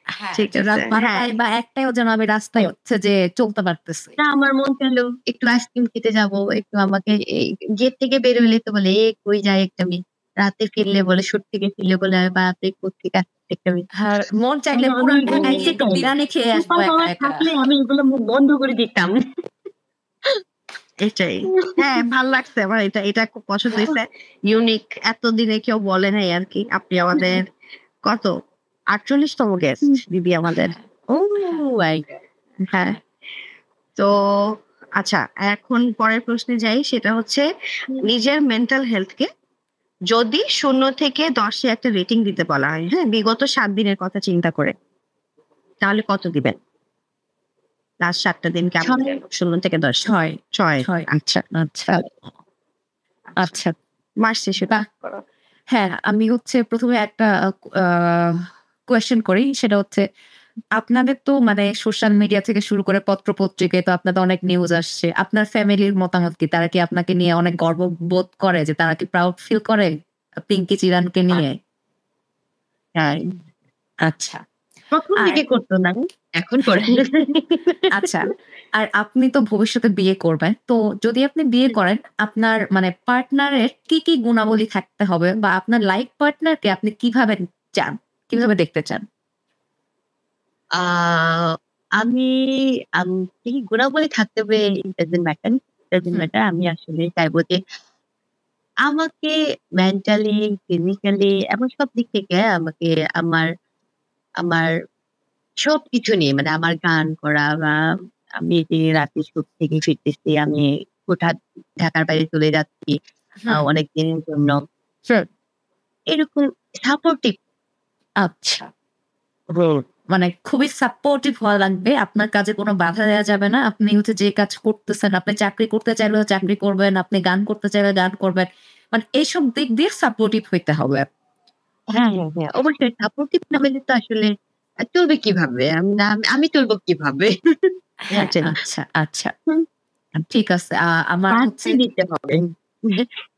হ্যাঁ, ঠিক যে আছে, রাত হ্যাঁ। ১২টায় বা ১টায়ও যেন আমি রাস্তায় হচ্ছে যে চলতে পারতেছি। না, আমার মন চাইলো একটু আইসক্রিম খেতে যাবো, একটু আমাকে এই গেট থেকে বের হইলে তো বলে, কই যায় একটা মেয়ে? রাতে ফিরলে বলে, শুট থেকে ফিরলে বলে, বাপরে কোত্থেকে আসছে একটা মেয়ে। আর মন চাইলে পুরো ঢাকায় গিয়ে একটু বিরিয়ানি খেয়ে আসবো সুপার একা, পাওয়ার একা। থাকলে আমি এগুলো মুখ বন্ধ করে দিতাম। এটাই। হ্যাঁ, ভাল লাগছে আমার, এটা খুব পছন্দ হইছে। ইউনিক, এতদিনে কেউ বলে নাই আরকি। আপনি আমাদের কত ৪৮ তম গেস্ট দিদি আমাদের। ও মাই গড! হ্যাঁ। তো আচ্ছা, এখন পরের প্রশ্নে যাই, সেটা হচ্ছে নিজের মেন্টাল হেলথ কে যদি ০ থেকে ১০ এ একটা রেটিং দিতে বলা হয়, হ্যাঁ? বিগত ৭ দিনের কথা চিন্তা করে, তাহলে কত দিবেন? লাস্ট 7টা দিন কেমন ছয়। গেল? 16 থেকে 10 ছয় 6 ছয় আচ্ছা আচ্ছা আচ্ছা মাস শেষে বাহ! হ্যাঁ, আমি হচ্ছে ১ম এ একটা কোয়েশ্চেন করি। সেটা হচ্ছে আপনাদের তো মানে সোশ্যাল মিডিয়া থেকে শুরু করে পত্র-পত্রিকায় তো আপনাদের অনেক নিউজ আসছে। আপনার ফ্যামিলির মতামত কি? তারা কি আপনাকে নিয়ে অনেক গর্ববোধ করে যে তারা কি প্রাউড ফিল করে পিঙ্কি চিরানকে নিয়ে? হ্যাঁ, আচ্ছা। ১ম আর দিকে করতো না, এখন করে। আচ্ছা। আর আপনি তো ভবিষ্যতে বিয়ে করবেন। তো যদি আপনি বিয়ে করেন, আপনার মানে পার্টনারের কি গুণাবলী থাকতে হবে বা আপনার লাইফ পার্টনারকে আপনি কিভাবে চান? কিভাবে দেখতে চান? আ আমি কি গুণাবলী থাকতে হবে it doesn't matter. হুম, আমি আসলে চাইবো যে আমাকে মেন্টালি, ফিজিক্যালি এবং সব দিক থেকে আমাকে আমার আমার সবকিছু নিয়ে মানে আমার গান করা বা আমি এই যে রাতে শুট থেকে ফিরতেছি, আমি হঠাৎ ঢাকার বাইরে চলে যাচ্ছি হুম, অনেক দিনের জন্য। হুম। এরকম সাপোর্টিভ। আচ্ছা। মানে খুবই সাপোর্টিভ হওয়া লাগবে। আপনার কাজে কোনো বাধা দেয়া যাবে না। আপনি হচ্ছে যে কাজ করতেছেন, আপনি চাকরি করতে চাইলেও চাকরি করবেন, আপনি গান করতে চাইলে গান করবেন। মানে এইসব দিক দিয়ে সাপোর্টিভ হইতে হবে। হ্যাঁ, অবশ্যই সাপোর্টিভ না হলে তো আসলে চলবে কিভাবে? আমি চলবো কিভাবে? হ্যাঁ, আসলে আচ্ছা। হুম, ঠিক আছে। আমার হচ্ছে বাঁচতে দিতে হবে।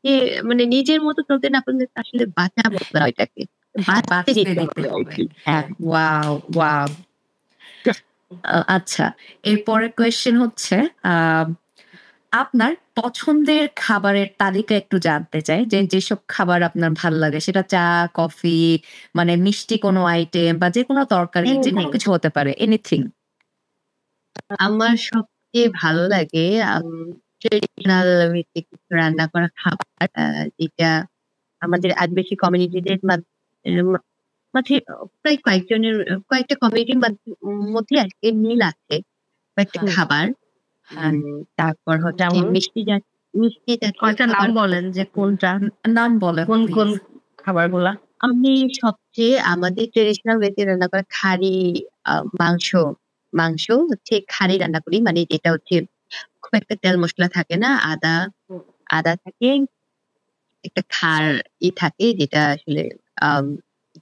যে মানে নিজের মতো চলতে না পারলে তো আসলে বাঁচাবো না এটাকে। হ্যাঁ, বাঁচতে বাঁচতে দিতে দিতে হবে হবে। আরকি। হ্যাঁ। ওয়াও! আচ্ছা। এরপরের কোয়েশ্চেন হচ্ছে আ আপনার পছন্দের খাবারের তালিকা একটু জানতে চাই। যেসব খাবার আপনার ভাল লাগে সেটা চা, কফি মানে মিষ্টি কোনো আইটেম বা যেকোনো তরকারি যেকোনো কিছু হতে পারে। এনিথিং। আমার সবচেয়ে ভালো লাগে ট্রেডিশনাল ভিত্তিক কিছু রান্না করা খাবার যেটা আমাদের আদিবাসী কমিউনিটিদের মাঝে প্রায় কয়েকটা কমিউনিটির মধ্যে আজকে মিল আছে। কয়েকটা হ্যাঁ, খাবার। হ্যাঁ। তারপর হচ্ছে যেমন মিষ্টি জাতীয় কয়েকটা নাম খাবার। বলেন যে কোনটা নাম বলেন কোন প্লিজ। খাবারগুলা? আমি সবচেয়ে আমাদের ট্রেডিশনাল ওয়েতে রান্না করা খাড়ি আ মাংস মাংস হচ্ছে খাড়ি রান্না করি। মানে যেটা হচ্ছে খুব একটা তেল মসলা থাকে না। আদা থাকে, একটা খার থাকে যেটা আসলে আম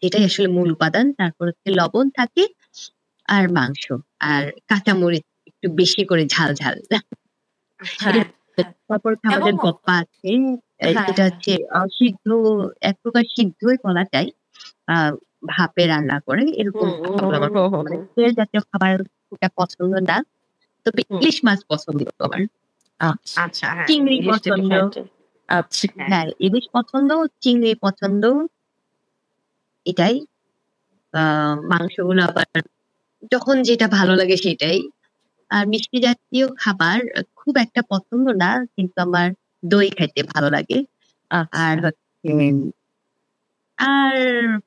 যেটাই আসলে মূল উপাদান। তারপর হচ্ছে লবণ থাকে আর মাংস। আর কাঁচামরিচ একটু বেশি করে ঝাল। হ্যাঁ, তারপর হচ্ছে এবং আমাদের গপ্পা আছে। হ্যাঁ, যেটা হচ্ছে সিদ্ধ এক প্রকার সিদ্ধই বলা যায়। আ ভাপে রান্না করে এরকম খাবার আমার মানে তেল জাতীয় খাবার খুব একটা পছন্দ না। তবে ইলিশ মাছ পছন্দ আমার। আচ্ছা, আচ্ছা হ্যাঁ, চিংড়ি ইলিশ তো পছন্দ। ডিফারেন্ট। আচ্ছা। হ্যাঁ, ইলিশ পছন্দ, চিংড়ি পছন্দ এটাই। আ মাংসগুলো আবার যখন যেটা ভালো লাগে সেটাই। আর মিষ্টি জাতীয় খাবার খুব একটা পছন্দ না। কিন্তু আমার দই খাইতে ভালো লাগে। আর আচ্ছা, হচ্ছে আর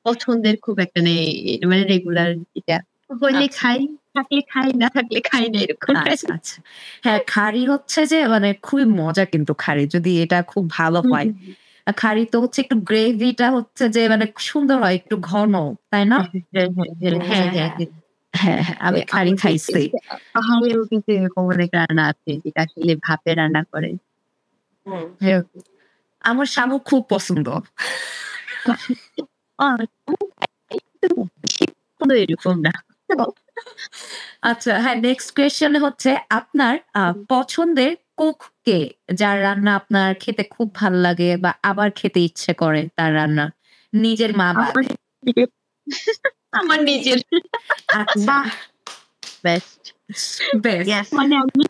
পছন্দের খুব একটা নেই। মানে রেগুলার যেটা হইলে আচ্ছা, খাই, থাকলে খাই, না থাকলে খাই না এরকম টাইপ। আচ্ছা। হ্যাঁ, খাড়ি হচ্ছে যে মানে খুবই মজা কিন্তু খাড়ি যদি এটা খুব ভালো হুম, হয়। হুম, খাড়ি তো হচ্ছে একটু গ্রেভিটা হচ্ছে যে মানে সুন্দর হয় একটু ঘন, তাই না? হ্যাঁ। আমি খাড়ি আমাদের খাইছি। এদিকে পাহাড়েও কিন্তু এরকম অনেক রান্না আছে যেটা আসলে ভাপে রান্না করে। হ্যাঁ, আমার শামুক খুব পছন্দ। আর কোনো এরকম না। আচ্ছা হ্যাঁ, নেক্সট কোয়েশ্চেন হচ্ছে আপনার পছন্দের কুক কে? যার রান্না আপনার খেতে খুব ভাল লাগে বা আবার খেতে ইচ্ছে করে তার রান্না? নিজের মা আমার বাদে। নিজের আমার নিজের আচ্ছা, বাহ! বেস্ট। বেশ। ইয়েস। মানে আমি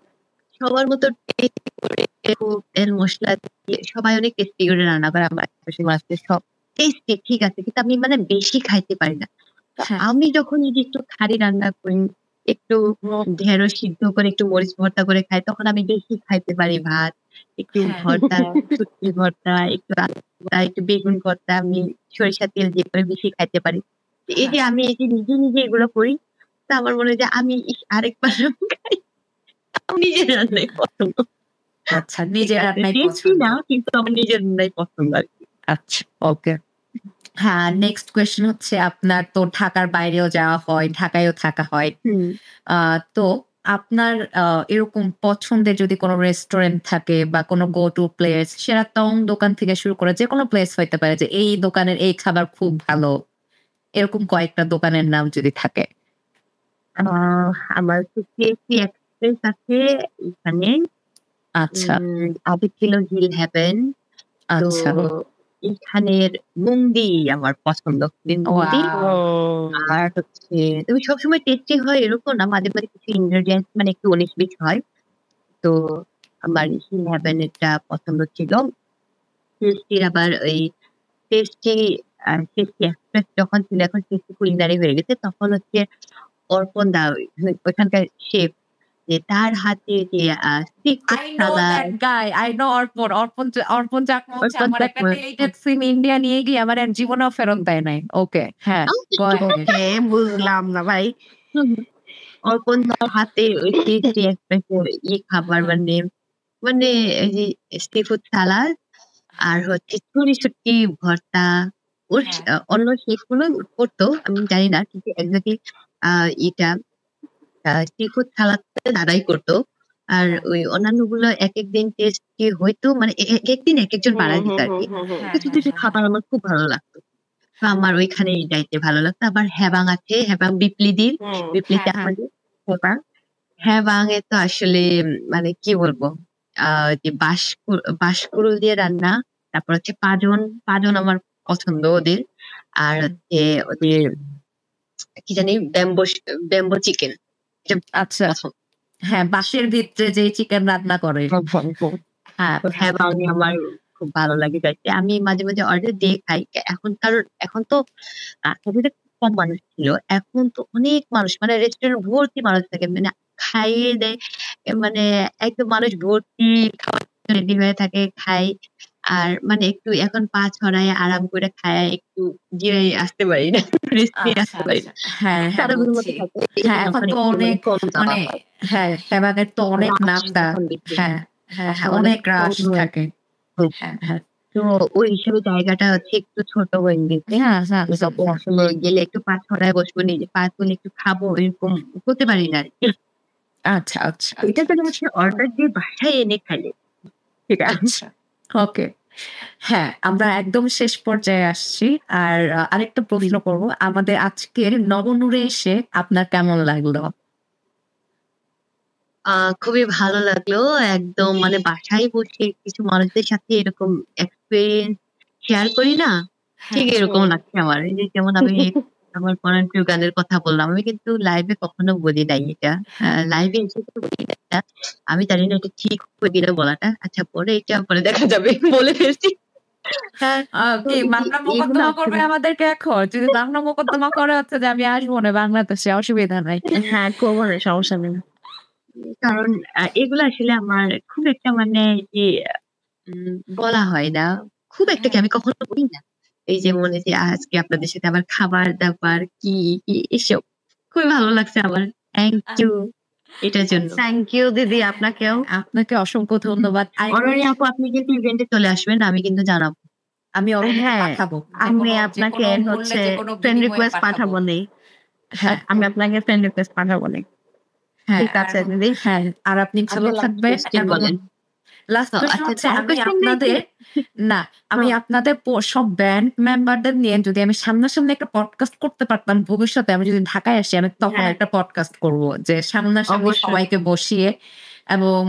সবার মতো টেস্টি করে খুব তেল মসলা দিয়ে সবাই অনেক টেস্টি করে রান্না করে। আমার আশেপাশের মানুষদের সব টেস্টি ঠিক আছে। কিন্তু আমি মানে বেশি খাইতে পারি না। তো হ্যাঁ, আমি যখন এই যে একটু খাঁটি রান্না করি, একটু ঢেঁড়স সিদ্ধ করে একটু মরিচ ভর্তা করে খাই, তখন আমি বেশি খাইতে পারি ভাত। একটু হ্যাঁ, ভর্তা, শুটকি ভর্তা, একটু আলু ভর্তা, একটু বেগুন ভর্তা আমি সরিষার তেল দিয়ে করে বেশি খাইতে পারি। তো এই যে হ্যাঁ। আমি এই যে নিজে এগুলো করি, তো আমার মনে হয় যে আমি আরেকবার খাই। আমার নিজের রান্নাই পছন্দ। আচ্ছা, নিজের রান্নাই টেস্টি পছন্দ। না কিন্তু আমার নিজের রান্নাই পছন্দ আরকি। আচ্ছা, ওকে। হ্যাঁ, নেক্সট কোয়েশ্চেন হচ্ছে আপনার তো ঢাকার বাইরেও যাওয়া হয়, ঢাকায়ও থাকা হয়। হুম। তো আপনার এরকম পছন্দের যদি কোনো রেস্টুরেন্ট থাকে বা কোনো গো টু প্লেস, সেরা টং দোকান থেকে শুরু করে যেকোনো প্লেস হইতে পারে যে এই দোকানের এই খাবার খুব ভালো। এরকম কয়েকটা দোকানের নাম যদি থাকে। আমার KFC এক্সপ্রেস আছে এখানে। আচ্ছা, আগে ছিল হিল হেভেন। তো আচ্ছা। এখানের মুন্দি আমার পছন্দ। মুন্দি ওয়াও! আর হচ্ছে তবে সবসময় টেস্টি হয় এরকম না। মাঝে, মাঝে কিছু ইনগ্রেডিয়েন্টস মানে একটু 19-20 হয়। তো আমার হিল হেভেন এরটা পছন্দ ছিল। টেস্টির আবার ওই টেস্টি টেস্টি এক্সপ্রেস যখন ছিল, এখন টেস্টি কুলিনারি হয়ে গেছে। তখন হচ্ছে অর্পণ দা ওইখানকার শেফ, যে তার হাতে যে sea food I know salad, that guy. I know অর্পণ। অর্পণ চাকমা হচ্ছে অর্পণ আমার একটা চাকমা। deleted scene ইন্ডিয়া নিয়ে গিয়ে আমার আর জীবনেও ফেরত দেয় নাই। ওকে, হ্যাঁ, go ahead. ওকে, বুঝলাম না ভাই। অর্পণ দার হাতে ওই টেস্টি এক্সপ্রেস খাবার মানে মানে এই যে সি ফুড সালাদ আর হচ্ছে ছুরি শুটকি ভর্তা। ওর হ্যাঁ। অন্য শেফ গুলো করতো আমি জানি না, কিন্তু এক্সাক্টলি এটা সি ফুড সালাদটা দাদাই করতো। আর ওই অন্যান্যগুলো একেক দিন টেস্টি হইতো, মানে একেক দিন একেকজন বানায় দিত আরকি। হ্যাঁ, কিছু, কিছু খাবার আমার খুব ভালো লাগতো। তো আমার ওইখানে যাইতে ভালো লাগতো। আবার হ্যাবাং আছে, হ্যাবাং বিপ্লিদির, বিপ্লিতে হ্যাঁ। আমাদের হ্যাবাং। হ্যাবাং-এ তো আসলে মানে কি বলবো? যে বাঁশকুড়ুল দিয়ে রান্না, তারপর হচ্ছে পাজন আমার পছন্দ ওদের। আর হচ্ছে ওদের কি জানি ব্যাম্বো চিকেন, এটা আচ্ছা। পছন্দ। হ্যাঁ, বাঁশের ভিতরে যে চিকেন রান্না করে। হ্যাঁ, তো হ্যাবাং আমার খুব ভালো লাগে যাইতে। আমি মাঝে, মাঝে অর্ডার দিয়ে খাই। এখন তো আগে খুব কম মানুষ ছিল। এখন তো অনেক মানুষ, মানে রেস্টুরেন্ট ভর্তি মানুষ থাকে। মানে খাইয়ে দেয়। মানে একদম মানুষ ভর্তি খাওয়ার জন্য রেডি হয়ে থাকে, খায়। আর মানে একটু এখন পা ছড়ায় আরাম করে খায়া একটু জিরায় আসতে পারি না। রেস্ট নিয়ে আচ্ছা, আসতে পারি না। আচ্ছা। হ্যাঁ, হ্যাঁ, সারাদিনের মতো বুঝছি। থাকে। হ্যাঁ, এখানে এখন তো একটু অনেক কম দাওয়া মানে হয়। হ্যাঁ, হ্যাঁ, তো অনেক রাশ নামডাক। তখন বেশি। হ্যাঁ, হ্যাঁ, হ্যাঁ, অনেক অনেক রাশ কম হয়। থাকে। হ্যাঁ, হ্যাঁ। তো ওই হিসেবে জায়গাটা হচ্ছে একটু ছোট হয়ে গেছে। হ্যাঁ, হ্যাঁ, তবে আসলে গেলে একটু পা ছড়ায় বসবো, নিজে পা তুলে একটু খাবো, এরকম করতে পারি না আরকি। আচ্ছা, আচ্ছা, এটা তো হচ্ছে অর্ডার দিয়ে বাসায় এনে খাইলে। ঠিক আছে। আচ্ছা। ওকে। হ্যাঁ, আমরা একদম শেষ পর্যায়ে আসছি। আর আরেকটা প্রশ্ন করব। আমাদের আজকের নবনূরে এসে আপনার কেমন লাগলো? খুবই ভালো লাগলো। একদম মানে বাসায় বসে কিছু মানুষদের সাথে এরকম এক্সপেরিয়েন্স শেয়ার করি না? ঠিক এরকম লাগছে আমার। এই যে যেমন আমি আমার পরাণ প্রিয় গানের কথা বললাম। আমি কিন্তু লাইভে কখনো বলি নাই এটা। লাইভে এসে তো বলি না। আমি জানি না এটা ঠিক হবে কিনা বলাটা। আচ্ছা, পরে দেখা যাবে। বলে ফেলছি। হ্যাঁ, তো কি এই যে মামলা এগুলো মোকদ্দমা করবে আসলে আমাদেরকে এখন? যদি মামলা মোকদ্দমা করে হচ্ছে যে আমি আসবো না বাংলাদেশে, অসুবিধা নাই। হ্যাঁ, করবো না, সমস্যা নেই। কারণ এগুলো আসলে আমার খুব একটা মানে যে বলা হয় না। খুব একটা কি আমি কখনো বলি না। এই যে মনে যে আজকে আপনাদের সাথে আমার খাবার-দাবার কি এসব। খুবই ভালো লাগছে আমার। থ্যাংক ইউ এটার জন্য। থ্যাংক ইউ দিদি, আপনাকেও। আপনাকে অসংখ্য ধন্যবাদ। অরণি আপু, আপনি কিন্তু ইভেন্টে চলে আসবেন। আমি কিন্তু জানাবো। আমি অরণ্যকে হ্যাঁ, পাঠাবো। আমি যেকোনো আপনাকে মূল্যে হচ্ছে যেকোনো ফ্রেন্ড বিনিময়ে রিকোয়েস্ট পাঠাবো। পাঠাবো নি। হ্যাঁ, আমি আপনাকে ফ্রেন্ড রিকোয়েস্ট পাঠাবো নি। হ্যাঁ, ঠিক আছে দিদি। হ্যাঁ, আর আপনি ভালো আচ্ছা, লাস্ট থাকবেন কোয়েশ্চেন এবং বলেন। লাস্ট কোয়েশ্চেন আচ্ছা, হচ্ছে আর আমি কোয়েশ্চেন নেই আপনাদের কি? না, আমি আপনাদের সব ব্যান্ড মেম্বারদের নিয়ে যদি আমি সামনাসামনি একটা পডকাস্ট করতে পারতাম ভবিষ্যতে, আমি যদি ঢাকায় আসি আমি তখন হ্যাঁ, একটা পডকাস্ট করব। যে সামনাসামনি অবশ্যই। সবাইকে বসিয়ে এবং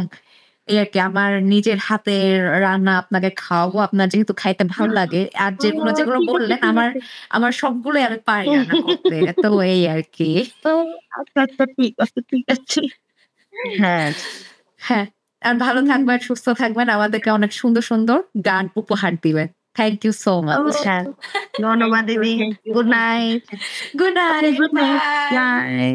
এই আরকি আমার নিজের হাতের রান্না আপনাকে খাওয়াবো। আপনার যেহেতু খাইতে ভালো লাগে। আর যেগুলো ঠিক আছে, বললেন ঠিক আমার আছে। আমার সবগুলোই আমি পারি রান্না করতে। তো এই আরকি। তো আচ্ছা, আচ্ছা, ঠিক আছে, ঠিক আছে। হ্যাঁ, হ্যাঁ, আর ভালো থাকবেন, সুস্থ থাকবেন। আমাদেরকে অনেক সুন্দর, সুন্দর গান উপহার দিবেন। Thank you so much. হ্যাঁ। ধন্যবাদ দিদি। Thank you, good thank you. Night. Good night. Good night. Bye. By.